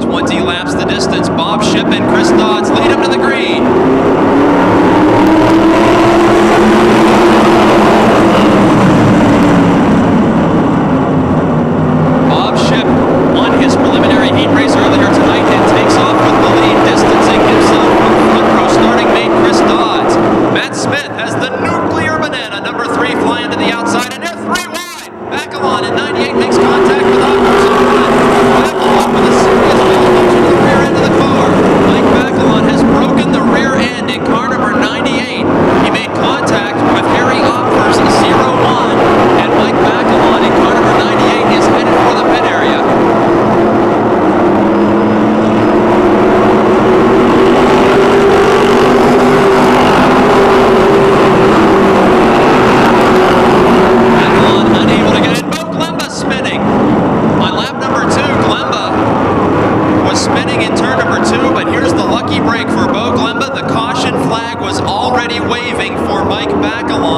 20 laps the distance. Bob Shipp and Chris Dodds lead him to the green. Bob Shipp won his preliminary heat race earlier tonight and takes off with the lead, distancing himself from front row starting mate Chris Dodds. Matt Smith has the nuclear banana, number 3, flying to the outside, and they're 3 wide. Bacalon in 98 makes contact with Opers on one. Bacalon with a serious malfunction to the rear end of the car. Mike Bacalon has broken the rear end in car number 98. He made contact with Harry Opers 01, and Mike Bacalon in car number 98 is headed for the pit area.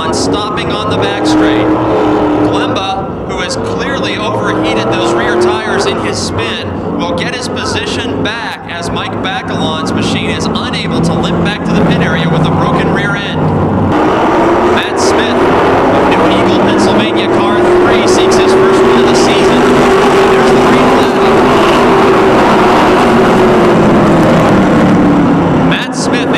Stopping on the back straight. Glemba, who has clearly overheated those rear tires in his spin, will get his position back as Mike Bacalon's machine is unable to limp back to the pit area with a broken rear end. Matt Smith of New Eagle, Pennsylvania, car 3 seeks his first win of the season. There's the green flag. Matt Smith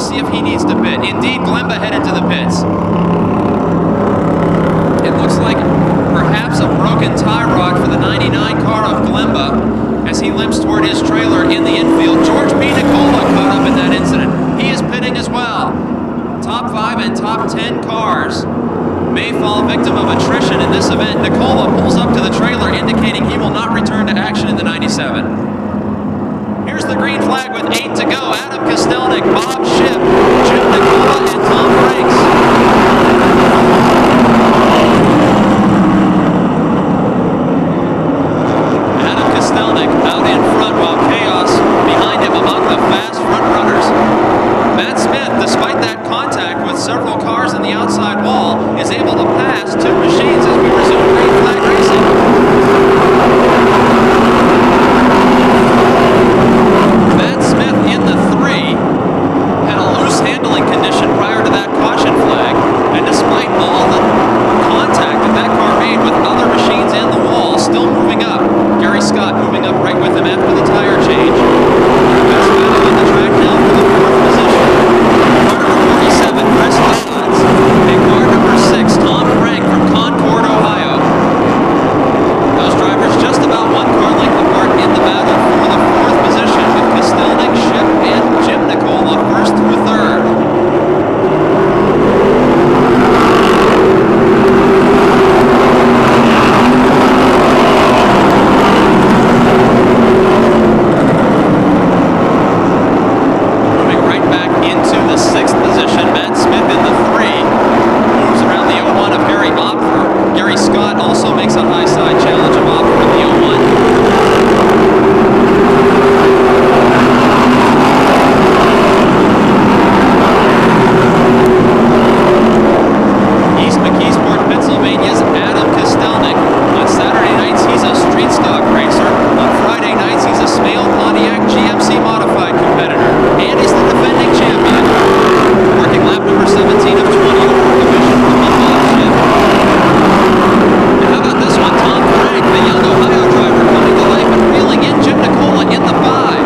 see if he needs to pit. Indeed, Glemba headed to the pits. It looks like perhaps a broken tie rod for the 99 car of Glemba as he limps toward his trailer in the infield. George B. Nicola caught up in that incident. He is pitting as well. Top 5 and top 10 cars may fall victim of attrition in this event. Nicola pulls up to the trailer, indicating he will not return to action in the 97. Here's the green flag with 8 to go. Adam Castelnik, Bob Shipp, Jim Nicola, and Tom Franks. Adam Castelnik out in front while chaos behind him among the fast front runners. Matt Smith, despite that contact with several cars in the outside wall, is able to pass 2 machines as we resume green flag racing. Matt Smith in the 3 had a loose handling condition prior to that caution flag, and despite all the contact that car made with other machines and the wall, still moving up. Gary Scott moving up right with him after the tire change. Best battle on the track now for the 4th position. Car number 47, Chris Dodds, and car number 6, Tom Frank from Concord, Ohio. Those drivers just about 1 car length apart in the battle for the 4th position, with Castelnik, Shipp, and Jim Nicola 1st through 3rd. Moving right back into the 6th position, Matt Smith in the 3 moves around the 01 of Harry Opfer. Gary Scott also makes a high side challenge of Opfer in the 01. East McKeesport, Pennsylvania's Adam Castelnik. On Saturday nights, he's a street stock racer. On Friday nights, he's a Smale Pontiac GMC modified competitor. And he's the defending champion. Working lap number 17 of 20 over division from the Bob Shipp. And how about this one? Tom Frank, the young Ohio driver, coming to life and reeling in Jim Nicola in the 5.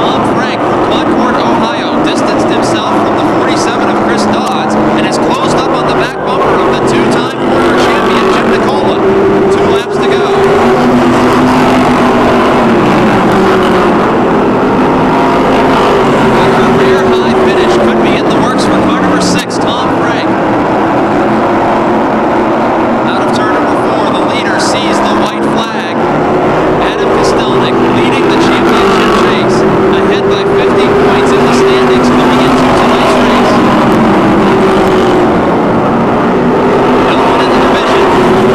Tom Frank from Concord, Ohio, distanced himself from the 47 of Chris Dodds and has closed up on the back bumper of the 2-time former champion Jim Nicola. 2 laps to go. A career high finish could be in the works for car number 6, Tom Frank. Out of turn number 4, the leader sees the white flag. Adam Castelnik leading the championship chase, ahead by 50 points in the standings coming into tonight's race. No one in the division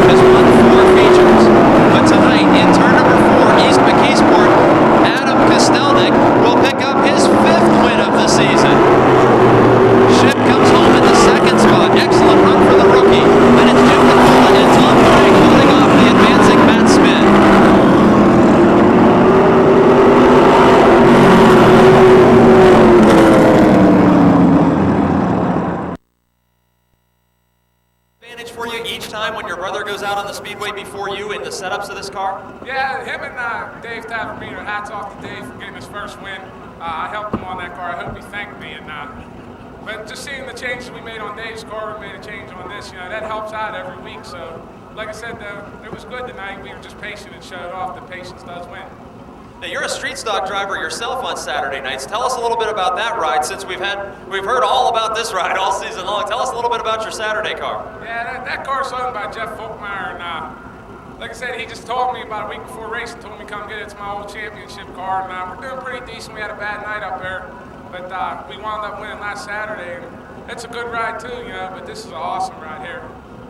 has won 4 features, but tonight in turn number 4, East McKeesport, Adam Castelnik will pick up his 5th win of the season. Shipp comes home in the 2nd spot. Excellent run for the rookie. Then it's Jim Nicola and Tom Frank holding off the advancing Matt Smith. Advantage for you each time when your brother goes out on the speedway before you in the setups of this car? Yeah, him and Dave Tavermeter, hats off to Dave for getting his first win. I helped him on that car. I hope he thanked me. But just seeing the changes we made on Dave's car, we made a change on this, that helps out every week. So, like I said, it was good tonight. We were just patient and showed off that patience does win. Now, you're a street stock driver yourself on Saturday nights. Tell us a little bit about that ride, since we've heard all about this ride all season long. Tell us a little bit about your Saturday car. Yeah, that car's owned by Jeff Folkmeyer, and like I said, he just told me about a week before racing, told me to come get it. It's my old championship car, and we're doing pretty decent. We had a bad night up there, but we wound up winning last Saturday, and it's a good ride too, but this is an awesome ride here.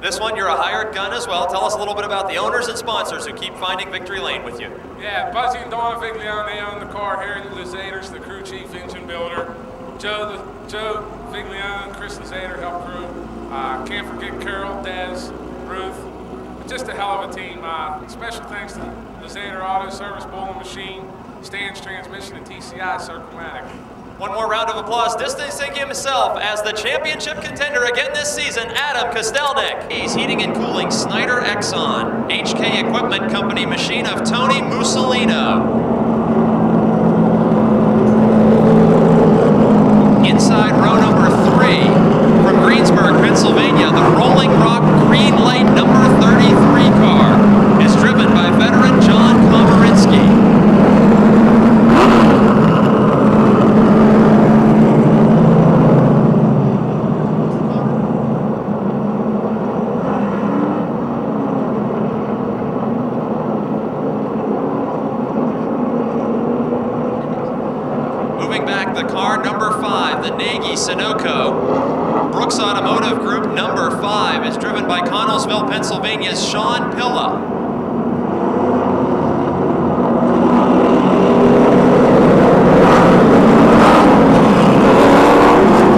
This one, you're a hired gun as well. Tell us a little bit about the owners and sponsors who keep finding victory lane with you. Yeah, Buzzy and Donna Viglione, they own the car here. The Lizaders, the crew chief, engine builder. Joe Viglione and Chris Lizader help crew. Can't forget Carol, Dez, Ruth. Just a hell of a team. Special thanks to Lizader Auto Service, Bowling Machine, Stan's Transmission, and TCI Circlematic. One more round of applause, distancing himself as the championship contender again this season, Adam Castelnik. He's heating and cooling Snyder Exxon, HK Equipment Company machine of Tony Mussolino. Maggie Sunoco. Brooks Automotive Group number 5 is driven by Connellsville, Pennsylvania's Sean Pilla.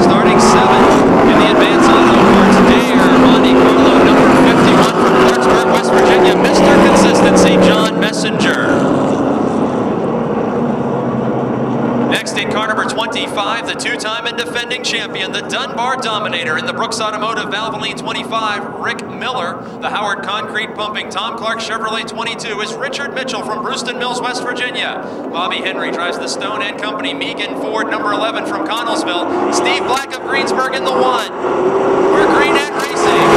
Starting 7th in the Advanced Auto Parts Dare, Monte Carlo number 51 from Clarksburg, West Virginia, Mr. Consistency, John Messenger. Next in car number 25, the two-time and defending champion, the Dunbar Dominator in the Brooks Automotive Valvoline 25, Rick Miller. The Howard Concrete Pumping Tom Clark Chevrolet 22 is Richard Mitchell from Brewston Mills, West Virginia. Bobby Henry drives the Stone & Company Megan Ford number 11 from Connellsville. Steve Black of Greensburg in the 1. We're Green at Racing.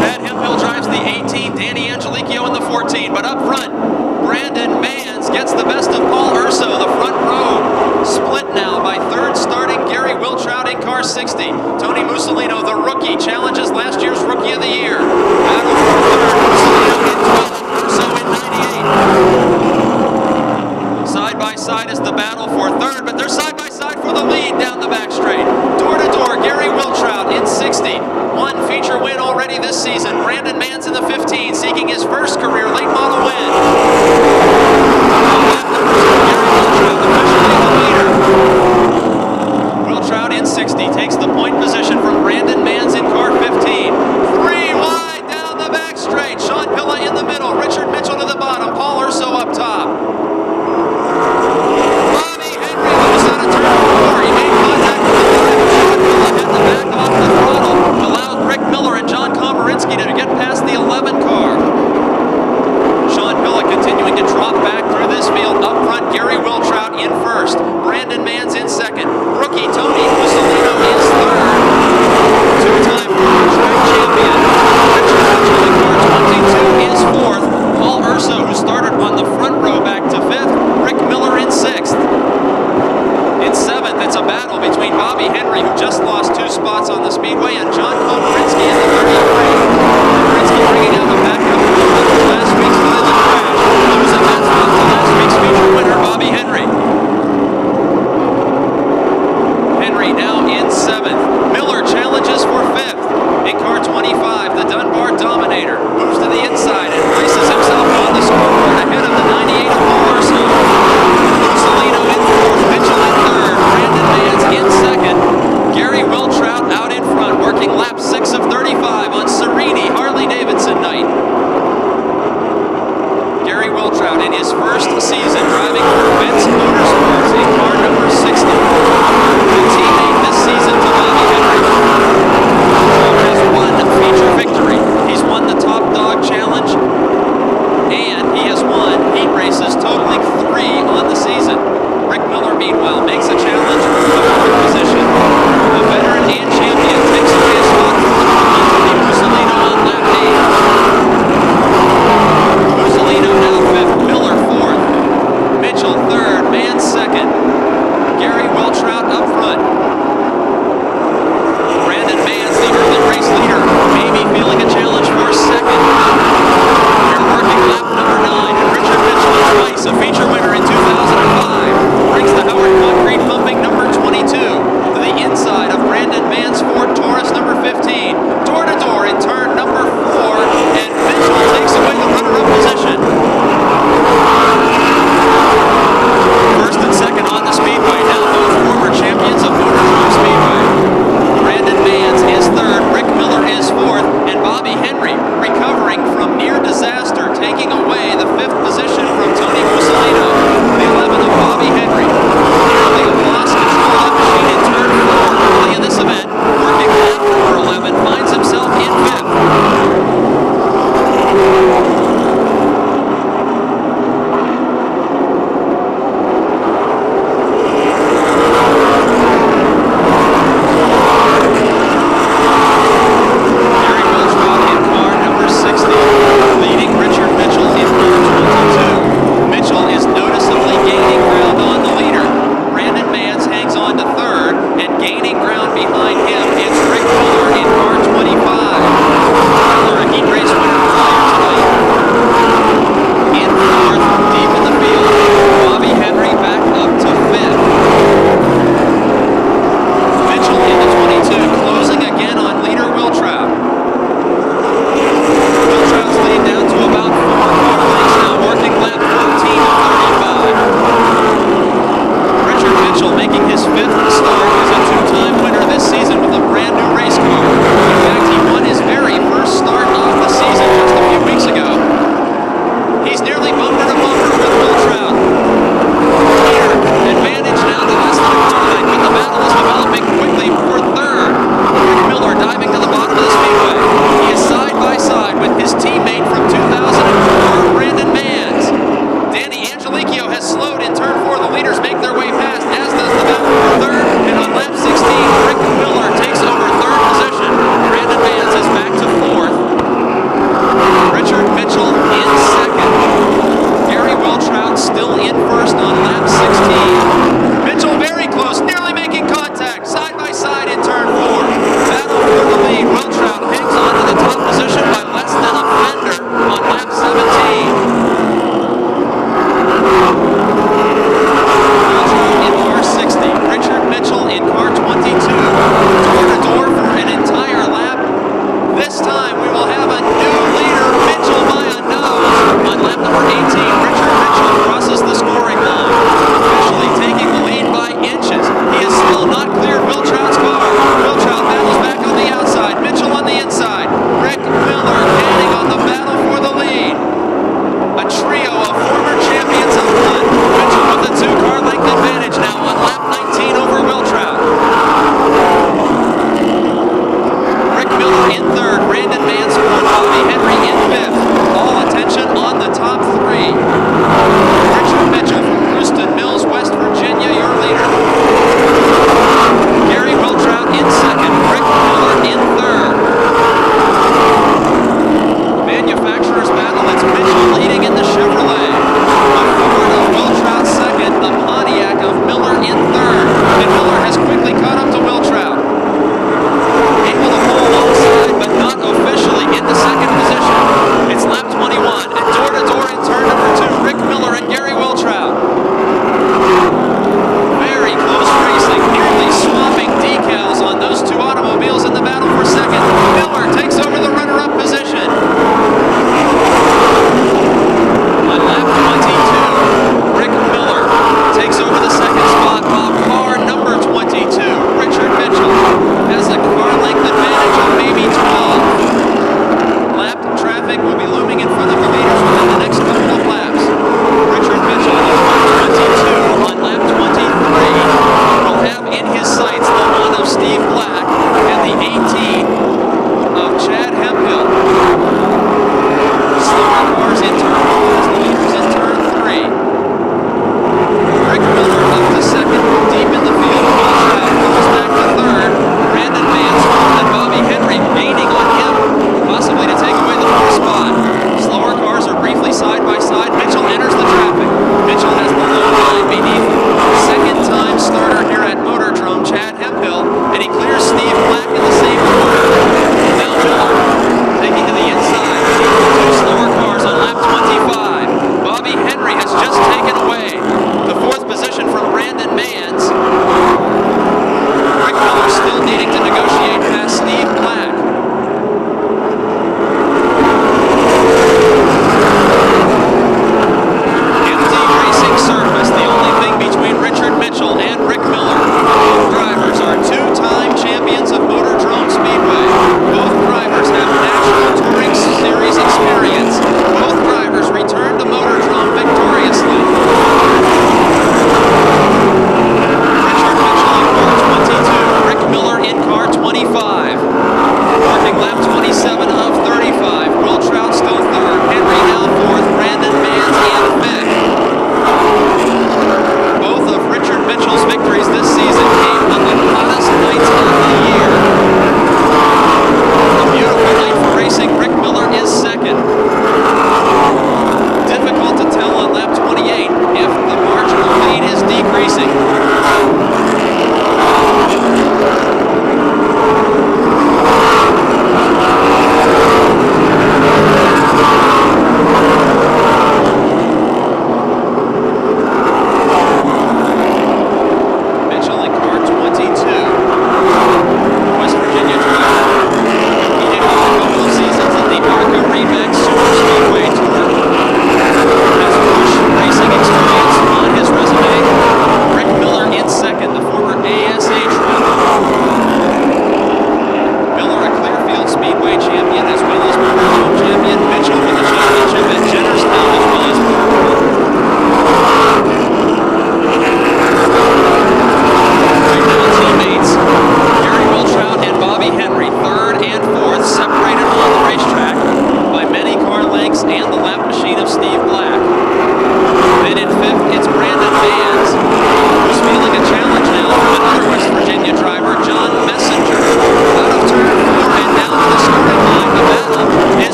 Chad Hemphill drives the 18, Danny Angelicchio in the 14, but up front, Brandon Mans gets the best of Paul Urso. The front row split now by third starting Gary Wiltrout in car 60. Tony Mussolino, the rookie, challenges last year's Rookie of the Year. Battle for third, Mussolino in 12, Urso in 98. Side by side is the battle for third, but they're side by side for the lead down the back straight. Door to door, Gary Wiltrout in 60. One feature win already this season. Brandon Mans in the 15, seeking his first career late model win. Wiltrout in 60 takes the point position from Brandon Mans in car 15. 3 wide down the back straight. Sean Pilla in the middle. Richard Mitchell to the bottom. Paul Urso up top. Bobby Henry goes out of turn 4. He made contact with the driver. Sean Pilla had the back off the throttle. Allowed Rick Miller and John Komarinsky to get past the 11 car. Sean Pilla continuing to drop back through this field. Up front, Gary Wiltrout in first. Brandon Mans in second. Rookie Tony Mussolino is third. Two-time track champion Richard Mitchell in car 22 is fourth. Paul Urso, who started on the front row, back to fifth. Rick Miller in sixth. In seventh, it's a battle between Bobby Henry, who just lost 2 spots on the Speedway, and John Komarinsky in the 33. Komarinsky bringing out the backup from last week's violent crash, losing that spot to last week's feature winner, Bobby Henry. Henry now in 7th. Miller challenges for 5th. In car 25, the Dunbar Dominator moves to the inside and places himself on the scoreboard ahead of the 98 of Paul Urso. Mussolino in 4th, Mitchell in 3rd, Brandon Mans in 2nd. Gary Wiltrout out in front, working lap 6 of 35 on Serini Harley-Davidson night. Gary Wiltrout in his first season driving for Vince Motorsports in car number 60. The teammate this season to Bobby Henry. Wiltrout has one feature victory. He's won the Top Dog Challenge, and he has won 8 races, totaling 3 on the season. Rick Miller, meanwhile, makes a challenge for the 4th position. The veteran and champion takes away a spot from the rookie Tony Mussolino on lap 8. Mussolino now 5th, Miller 4th, Mitchell 3rd, Mans 2nd, Gary Wiltrout up front. Brandon Mans, the early race leader, maybe feeling a challenge for 2nd. We're working lap number 9, and Richard Mitchell twice a feature winner in 2005 brings the Howard Concrete Pumping number 22 to the inside of Brandon Mans' Ford Taurus number 15. Door to door in turn number 4, and Mitchell takes away the runner-up position. First and second on the Speedway, now both former champions of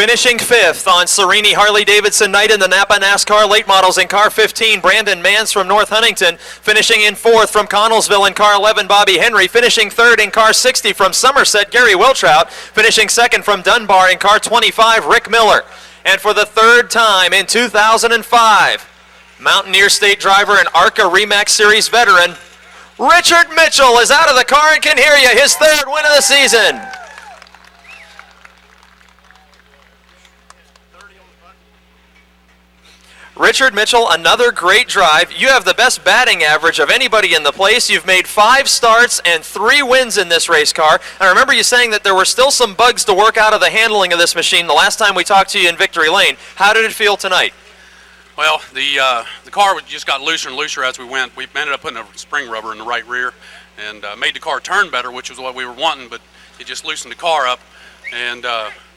Finishing 5th on Serini Harley-Davidson night in the Napa NASCAR late models in car 15, Brandon Mans from North Huntington. Finishing in 4th from Connellsville in car 11, Bobby Henry. Finishing 3rd in car 60 from Somerset, Gary Wiltrout. Finishing 2nd from Dunbar in car 25, Rick Miller. And for the 3rd time in 2005, Mountaineer State driver and ARCA REMAX Series veteran, Richard Mitchell is out of the car and can hear you. His 3rd win of the season. Richard Mitchell, another great drive. You have the best batting average of anybody in the place. You've made 5 starts and 3 wins in this race car. I remember you saying that there were still some bugs to work out of the handling of this machine the last time we talked to you in Victory Lane. How did it feel tonight? Well, the car just got looser and looser as we went. We ended up putting a spring rubber in the right rear and made the car turn better, which was what we were wanting, but it just loosened the car up. And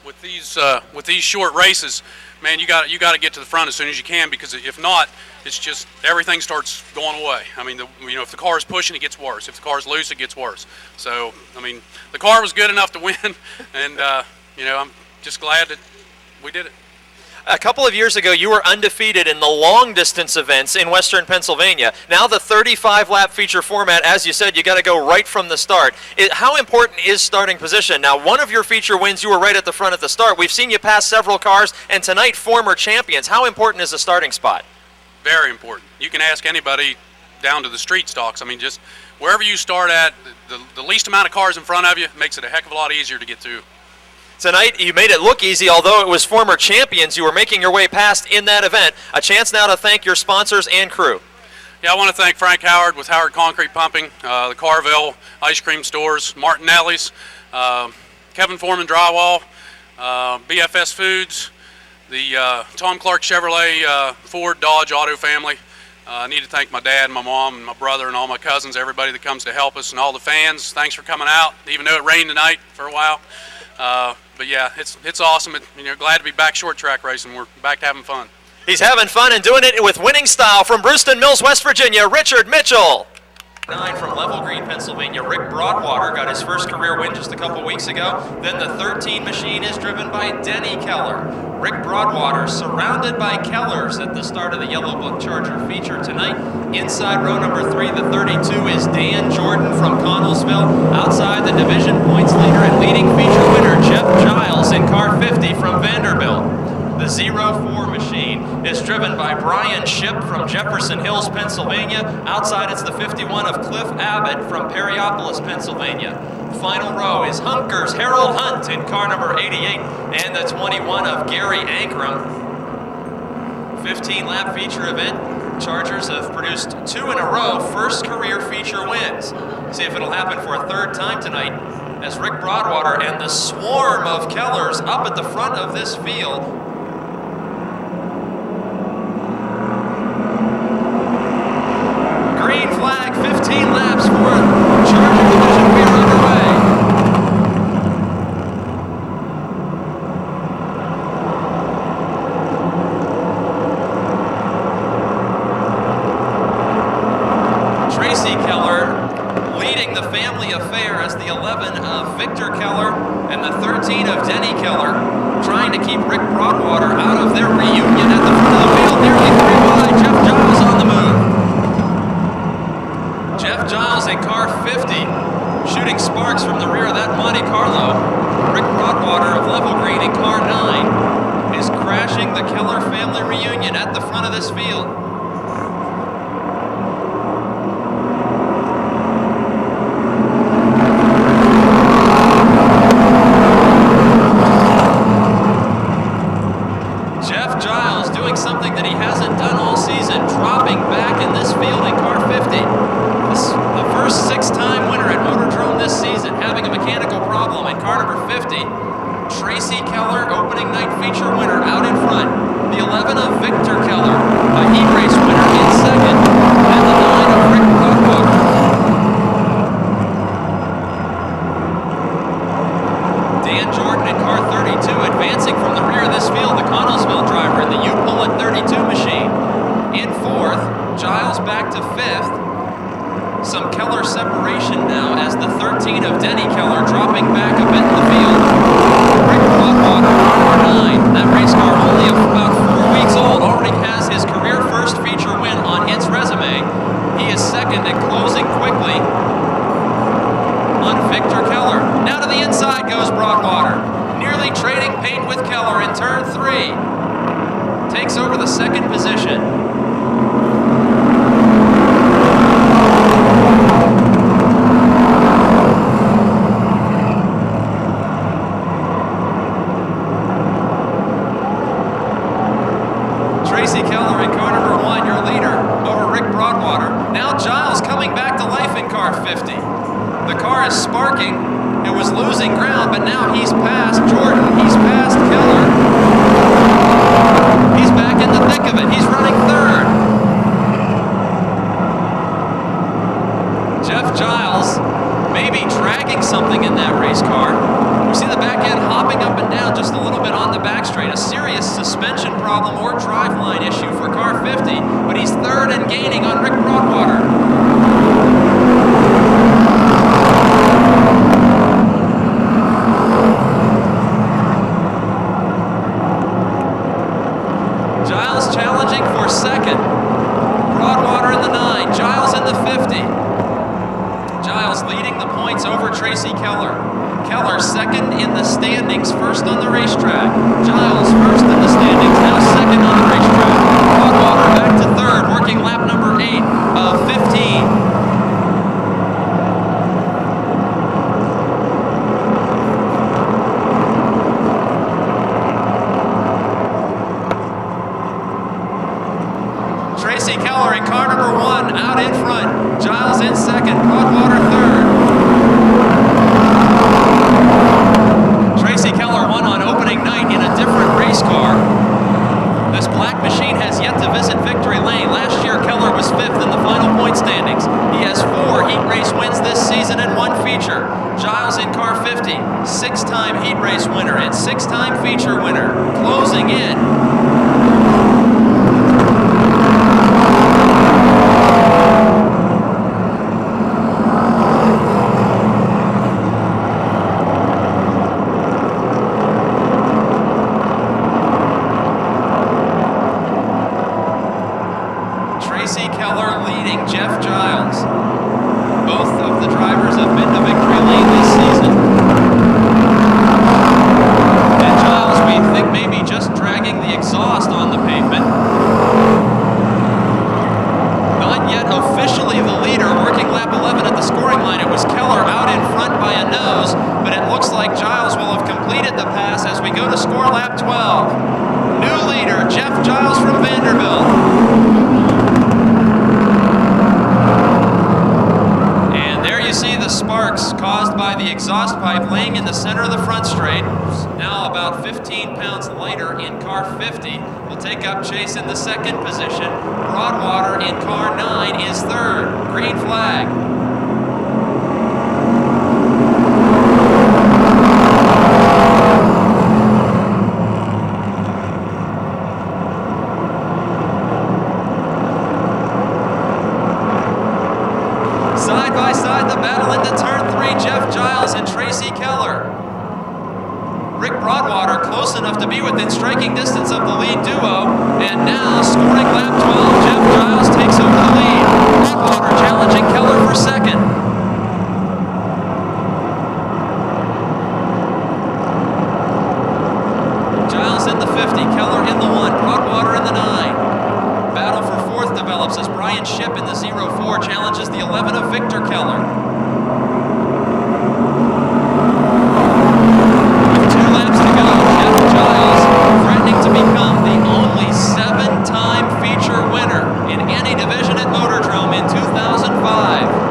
with these short races, man, you got to get to the front as soon as you can, because if not, it's just everything starts going away. I mean, if the car is pushing, it gets worse. If the car is loose, it gets worse. So, I mean, the car was good enough to win, and I'm just glad that we did it. A couple of years ago, you were undefeated in the long-distance events in Western Pennsylvania. Now the 35-lap feature format, as you said, you got to go right from the start. How important is starting position? Now, one of your feature wins, you were right at the front at the start. We've seen you pass several cars, and tonight, former champions. How important is the starting spot? Very important. You can ask anybody down to the street stocks. I mean, just wherever you start at, the least amount of cars in front of you makes it a heck of a lot easier to get through. Tonight, you made it look easy, although it was former champions you were making your way past in that event. A chance now to thank your sponsors and crew. Yeah, I want to thank Frank Howard with Howard Concrete Pumping, the Carville Ice Cream Stores, Martinelli's, Kevin Foreman Drywall, BFS Foods, the Tom Clark Chevrolet Ford Dodge Auto family. I need to thank my dad, my mom, and my brother, and all my cousins, everybody that comes to help us, and all the fans. Thanks for coming out, even though it rained tonight for a while. But yeah, it's awesome. Glad to be back short track racing. We're back to having fun. He's having fun and doing it with winning style from Brewston Mills, West Virginia, Richard Mitchell. 9 from Level Green, Pennsylvania, Rick Broadwater got his first career win just a couple weeks ago. Then the 13 machine is driven by Denny Keller. Rick Broadwater surrounded by Kellers at the start of the Yellow Book Charger feature tonight. Inside row number 3, the 32 is Dan Jordan from Connellsville. Outside, the division points leader and leading feature winner Jeff Giles in car 50 from Vanderbilt. The 04 machine is driven by Brian Shipp from Jefferson Hills, Pennsylvania. Outside, it's the 51 of Cliff Abbott from Perryopolis, Pennsylvania. Final row is Hunker's Harold Hunt in car number 88 and the 21 of Gary Ankrum. 15-lap feature event. Chargers have produced 2 in a row first career feature wins. See if it'll happen for a 3rd time tonight as Rick Broadwater and the swarm of Kellers up at the front of this field. Green flag, 15 laps for Charger Division. We are underway. Tracy Keller leading the family affair as the 11 of Victor Keller and the 13 of Denny Keller trying to keep Rick Broadwater out of their reunion at the front of the field. Nearly 3 wide. Jeff Giles on the move. Jeff Giles in car 50, shooting sparks from the rear of that Monte Carlo. Rick Broadwater of Level Green in car 9 is crashing the Keller family reunion at the front of this field. Jeff Giles doing something that he hasn't done all season, dropping back in this field in car 50. The first 6-time winner at Motordrome this season, having a mechanical problem in car number 50. Tracy Keller, opening night feature winner, out in front. The 11 of Victor Keller, a heat race winner in second. And the 9 of Rick Broadwater. Dan Jordan in car 32, advancing from the rear of this field. The Connellsville driver in the U-Pull at 32 machine. In 4th, Giles back to 5th. Some Keller separation now as the 13 of Denny Keller dropping back a bit in the field. Rick Broadwater, car number 9. on Victor Keller. Now to the inside goes Broadwater. Nearly trading paint with Keller in turn 3. Takes over the second position. Tracy Keller in car number 1, your leader, over Rick Broadwater. Now Giles coming back to life in car 50. The car is sparking. It was losing ground, but now he's past Jordan. He's past Keller. He's back in the thick of it. He's running third. Jeff Giles maybe dragging something in that race car. We see the back end hopping up and down just a little bit on the back straight. A serious suspension problem or driveline issue for car 50, but he's third and gaining on Rick Broadwater. Giles challenging for second. Broadwater in the 9, Giles in the 50. Giles leading the points over Tracy Keller. Keller second in the standings, first on the racetrack. Giles first in the standings, now second on the racetrack. Broadwater back to third, working lap number 8 of 15. Tracy Keller in car number 1 out in front. Giles in second, Broadwater third. Tracy Keller won on opening night in a different race car. This black machine has yet to visit victory lane. Last year, Keller was 5th in the final point standings. He has 4 heat race wins this season and 1 feature. Giles in car 50, 6-time heat race winner and 6-time feature winner. Closing in. Tracy Keller leading Jeff Giles. Both of the drivers have been to victory lane this season. And Giles, we think, maybe just dragging the exhaust on the pavement. Not yet officially the leader, working lap 11 at the scoring line. It was Keller out in front by a nose, but it looks like Giles will have completed the pass as we go to score lap 12. New leader, Jeff Giles from Vanderbilt. You see the sparks caused by the exhaust pipe laying in the center of the front straight. Now about 15 pounds lighter in car 50. Will take up chase in the second position. Broadwater in car 9 is third. Green flag. Side by side, the battle into turn 3, Jeff Giles and Tracy Keller. Rick Broadwater close enough to be within striking distance of the lead duo, and now scoring lap 12, Jeff Giles takes over the lead. Broadwater challenging Keller for second. Giles in the 50, Keller in the 1, Broadwater in the 9. Battle for fourth develops as Brian Shipp in the 0-4 challenges the 11 of Victor Keller. With 2 laps to go, Jeff Giles threatening to become the only 7-time feature winner in any division at Motordrome in 2005.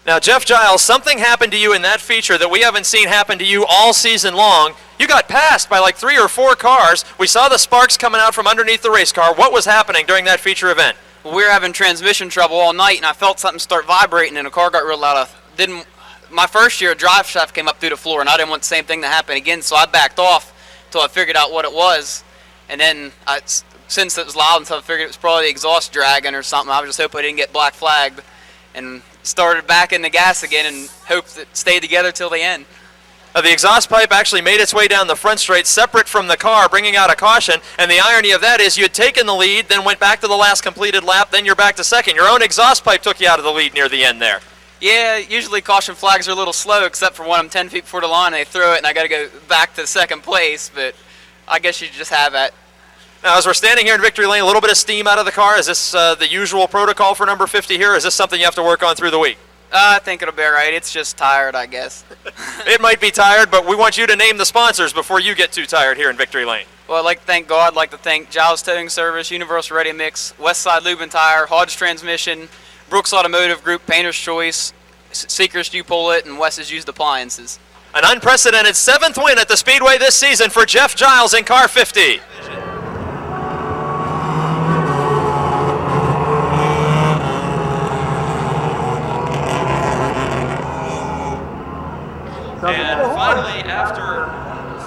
Now, Jeff Giles, something happened to you in that feature that we haven't seen happen to you all season long. You got passed by like 3 or 4 cars. We saw the sparks coming out from underneath the race car. What was happening during that feature event? Well, we were having transmission trouble all night, and I felt something start vibrating, and the car got real loud. My first year, a drive shaft came up through the floor, and I didn't want the same thing to happen again, so I backed off until I figured out what it was. And then, since it was loud and stuff, I figured it was probably the exhaust dragging or something. I was just hoping I didn't get black flagged, and started back in the gas again and hoped it stayed together till the end. The exhaust pipe actually made its way down the front straight, separate from the car, bringing out a caution. And the irony of that is you had taken the lead, then went back to the last completed lap, then you're back to second. Your own exhaust pipe took you out of the lead near the end there. Yeah, usually caution flags are a little slow, except for when I'm 10 feet before the line, they throw it, and I got to go back to second place. But I guess you just have that. Now, as we're standing here in Victory Lane, a little bit of steam out of the car. Is this the usual protocol for number 50 here, or is this something you have to work on through the week? I think it'll be all right. It's just tired, I guess. It might be tired, but we want you to name the sponsors before you get too tired here in Victory Lane. Well, I'd like to thank God. I'd like to thank Giles Towing Service, Universal Ready Mix, Westside Lube and Tire, Hodge Transmission, Brooks Automotive Group, Painter's Choice, Seekers U-Pullet, and Wes's Used Appliances. An unprecedented 7th win at the Speedway this season for Jeff Giles in car 50. And finally, after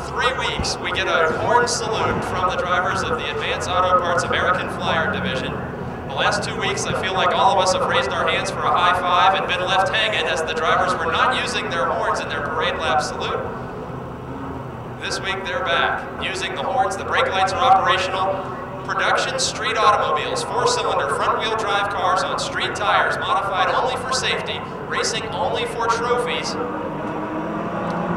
3 weeks, we get a horn salute from the drivers of the Advanced Auto Parts American Flyer Division. The last 2 weeks, I feel like all of us have raised our hands for a high five and been left hanging as the drivers were not using their horns in their parade lap salute. This week, they're back, using the horns. The brake lights are operational. Production street automobiles, 4-cylinder front-wheel drive cars on street tires, modified only for safety, racing only for trophies.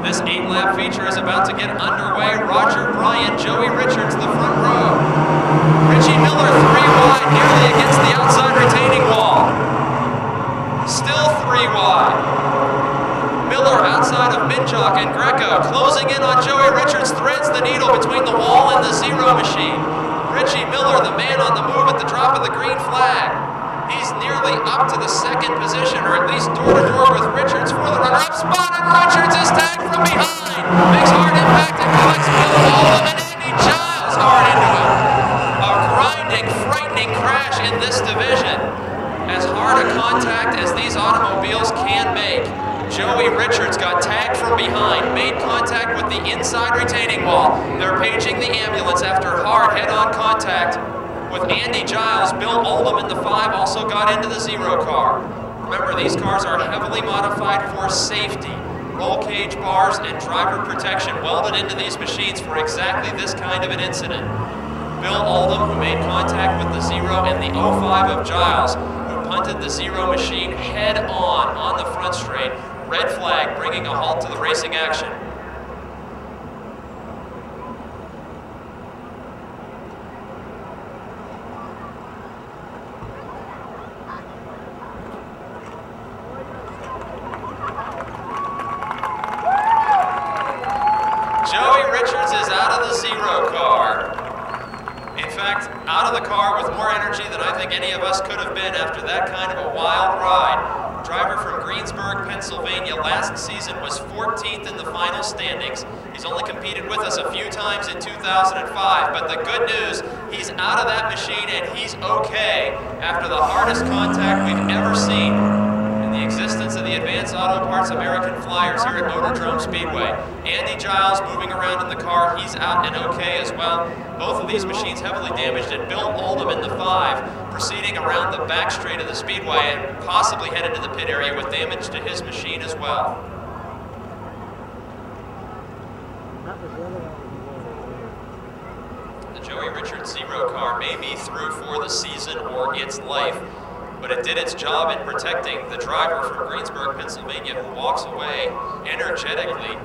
This 8-lap feature is about to get underway. Roger Bryan, Joey Richards, the front row. Richie Miller, 3 wide, nearly against the outside retaining wall. Still 3 wide. Miller outside of Minjock and Greco, closing in on Joey Richards, threads the needle between the wall and the zero machine. Richie Miller, the man on the move at the drop of the green flag. He's nearly up to the 2nd position, or at least door-to-door with Richards for the runner-up spot, and Richards is tagged from behind. Makes hard impact and collects Bill Oldham and Andy Giles hard into it. A grinding, frightening crash in this division. As hard a contact as these automobiles can make. Joey Richards got tagged from behind, made contact with the inside retaining wall. They're paging the ambulance after hard head-on contact with Andy Giles. Bill Oldham in the 5 also got into the 0 car. Remember, these cars are heavily modified for safety. Roll cage bars and driver protection welded into these machines for exactly this kind of an incident. Bill Oldham, who made contact with the 0 and the 05 of Giles, who punted the 0 machine head-on on the front straight. Red flag bringing a halt to the racing action. Joey Richards is out of the 0 car. In fact, out of the car with more energy than I think any of us could have been after that kind of a wild ride. Driver from Greensburg, Pennsylvania, last season was 14th in the final standings. He's only competed with us a few times in 2005, but the good news, he's out of that machine and he's okay after the hardest contact we've ever seen in the existence of the Advanced Auto Parts American Flyers here at MOTORDROME Speedway. Andy Giles moving around in the car, he's out and okay as well. Both of these machines heavily damaged, and Bill Oldham in the 5 proceeding around the back straight of the speedway and possibly headed to the pit area with damage to his machine as well. The Joey Richards 0 car may be through for the season or its life, but it did its job in protecting the driver from Greensburg, Pennsylvania, who walks away energetically.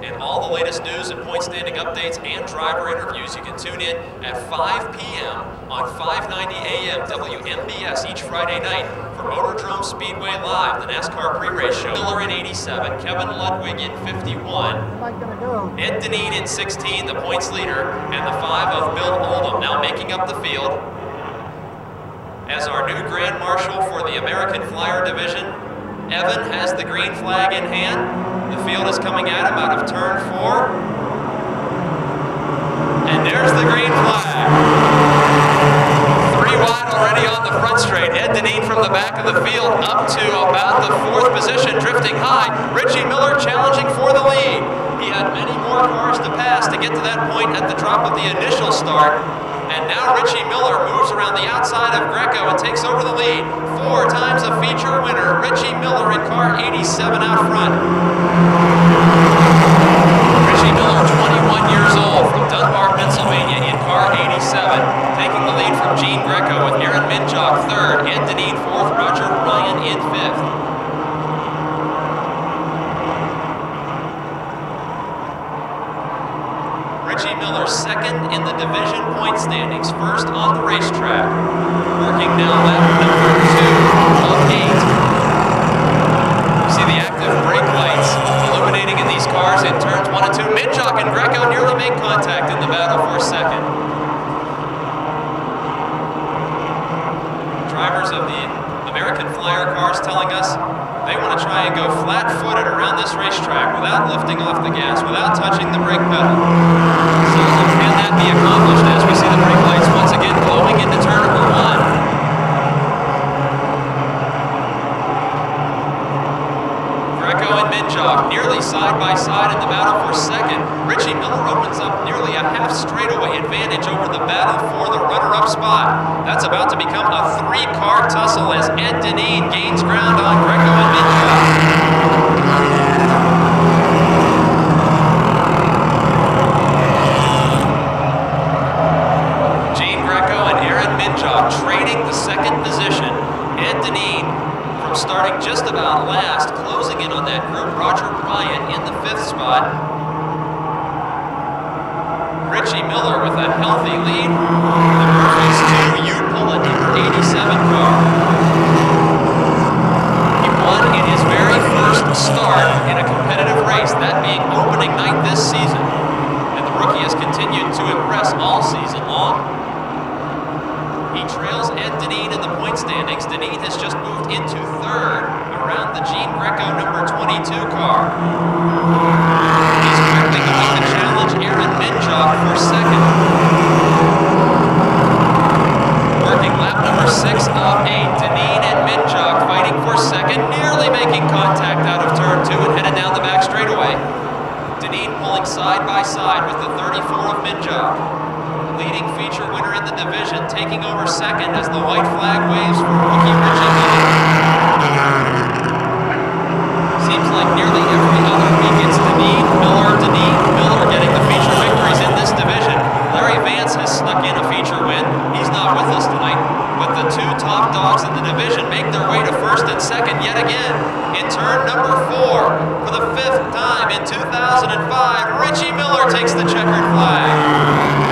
And all the latest news and point standing updates and driver interviews, you can tune in at 5 p.m. on 590 AM WMBS each Friday night for MOTORDROME Speedway Live, the NASCAR pre-race show. Miller in 87, Kevin Ludwig in 51, Ed Deneen in 16, the points leader, and the 5 of Bill Oldham now making up the field as our new Grand Marshal for the American Flyer Division, Evan has the green flag in hand. The field is coming at him out of turn 4. And there's the green flag. 3 wide already on the front straight. Ed Deneen from the back of the field up to about the 4th position, drifting high. Richie Miller challenging for the lead. He had many more cars to pass to get to that point at the drop of the initial start. And now Richie Miller moves around the outside of Greco and takes over the lead. 4 times a feature winner. Richie Miller in car 87 out front. Richie Miller, 21 years old, from Dunbar, Pennsylvania, in car 87, taking the lead from Gene Greco with Aaron Minchok 3rd, Ed Deneen 4th, Roger Ryan in 5th. Richie Miller 2nd in the division point standings, 1st on the racetrack. Working now lap number 2 of 8. You see the active brake lights illuminating in these cars in turns 1 and 2. Minchok and Greco nearly make contact in the battle for 2nd. Drivers of the American Flyer cars telling us they want to try and go flat-footed around this racetrack without lifting off the gas, without touching the brake pedal. So can that be accomplished as we see the brake lights once again glowing into turn number 1? Greco and Minchok nearly side by side in the battle for 2nd. Richie Miller opens up nearly a half straightaway advantage over the battle for the runner-up spot. That's about to become a 3-car tussle as Ed Deneen gains ground on Greco and Minchok. Gene Greco and Aaron Minchok trading the 2nd position. Ed Deneen from starting just about last, closing in on that group. Roger Bryant in the 5th spot. Richie Miller with a healthy lead. The Murphys 2, Ute Pullen, number 87 car. He won in his very first start in a competitive race, that being opening night this season. And the rookie has continued to impress all season long. He trails Ed Deneen in the point standings. Deneen has just moved into 3rd around the Gene Greco number 22 car. He's quickly going to challenge Aaron Minchok for 2nd. Working lap number 6 of 8. Deneen and Minchok fighting for 2nd, nearly making contact out of turn 2 and headed down the back straightaway. Deneen pulling side by side with the 34 of Minchok. Leading feature winner in the division, taking over 2nd as the white flag waves for rookie Richie Miller. Seems like nearly every other week it's Deneen, Miller getting the feature victories in this division. Larry Vance has snuck in a feature win. He's not with us tonight, but the 2 top dogs in the division make their way to 1st and 2nd yet again. In turn number 4, for the 5th time in 2005, Richie Miller takes the checkered flag.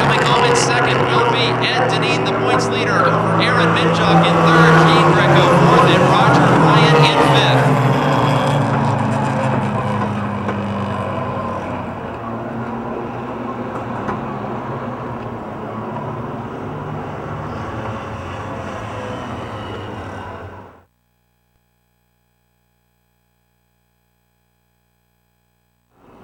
Coming home in 2nd will be Ed Deneen, the points leader, over Aaron Minchok in 3rd, Gene Greco 4th, and Roger Ryan in 5th.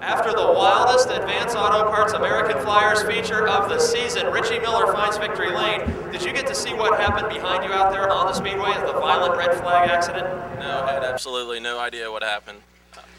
After the wildest Advance Auto Parts American Flyers feature of the season, Richie Miller finds victory lane. Did you get to see what happened behind you out there on the speedway at the violent red flag accident? No, I had absolutely no idea what happened.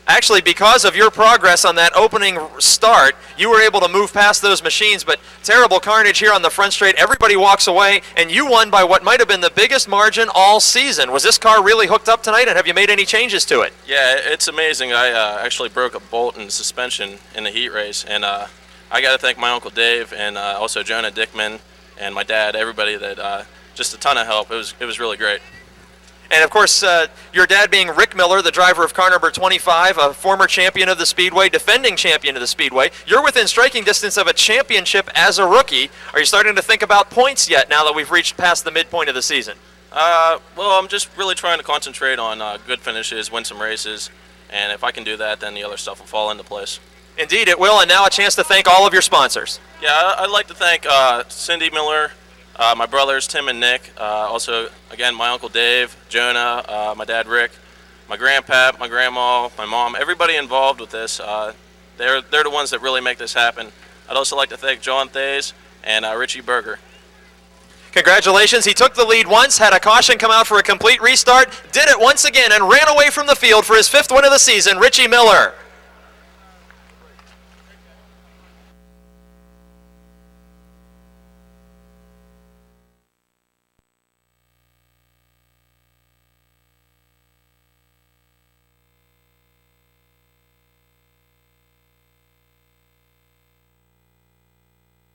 Actually, because of your progress on that opening start, you were able to move past those machines, but terrible carnage here on the front straight. Everybody walks away, and you won by what might have been the biggest margin all season. Was this car really hooked up tonight, and have you made any changes to it? Yeah, it's amazing. I actually broke a bolt in suspension in the heat race, and I got to thank my Uncle Dave and also Jonah Dickman and my dad, everybody that just a ton of help. It was really great. And of course, your dad being Rick Miller, the driver of car number 25, a former champion of the Speedway, defending champion of the Speedway. You're within striking distance of a championship as a rookie. Are you starting to think about points yet now that we've reached past the midpoint of the season? Well, I'm just really trying to concentrate on good finishes, win some races, and if I can do that, then the other stuff will fall into place. Indeed, it will, and now a chance to thank all of your sponsors. Yeah, I'd like to thank Cindy Miller, my brothers Tim and Nick, also again my Uncle Dave, Jonah, my dad Rick, my grandpap, my grandma, my mom, everybody involved with this. They're the ones that really make this happen. I'd also like to thank John Thays and Richie Berger. Congratulations. He took the lead once, had a caution come out for a complete restart, did it once again, and ran away from the field for his 5th win of the season, Richie Miller.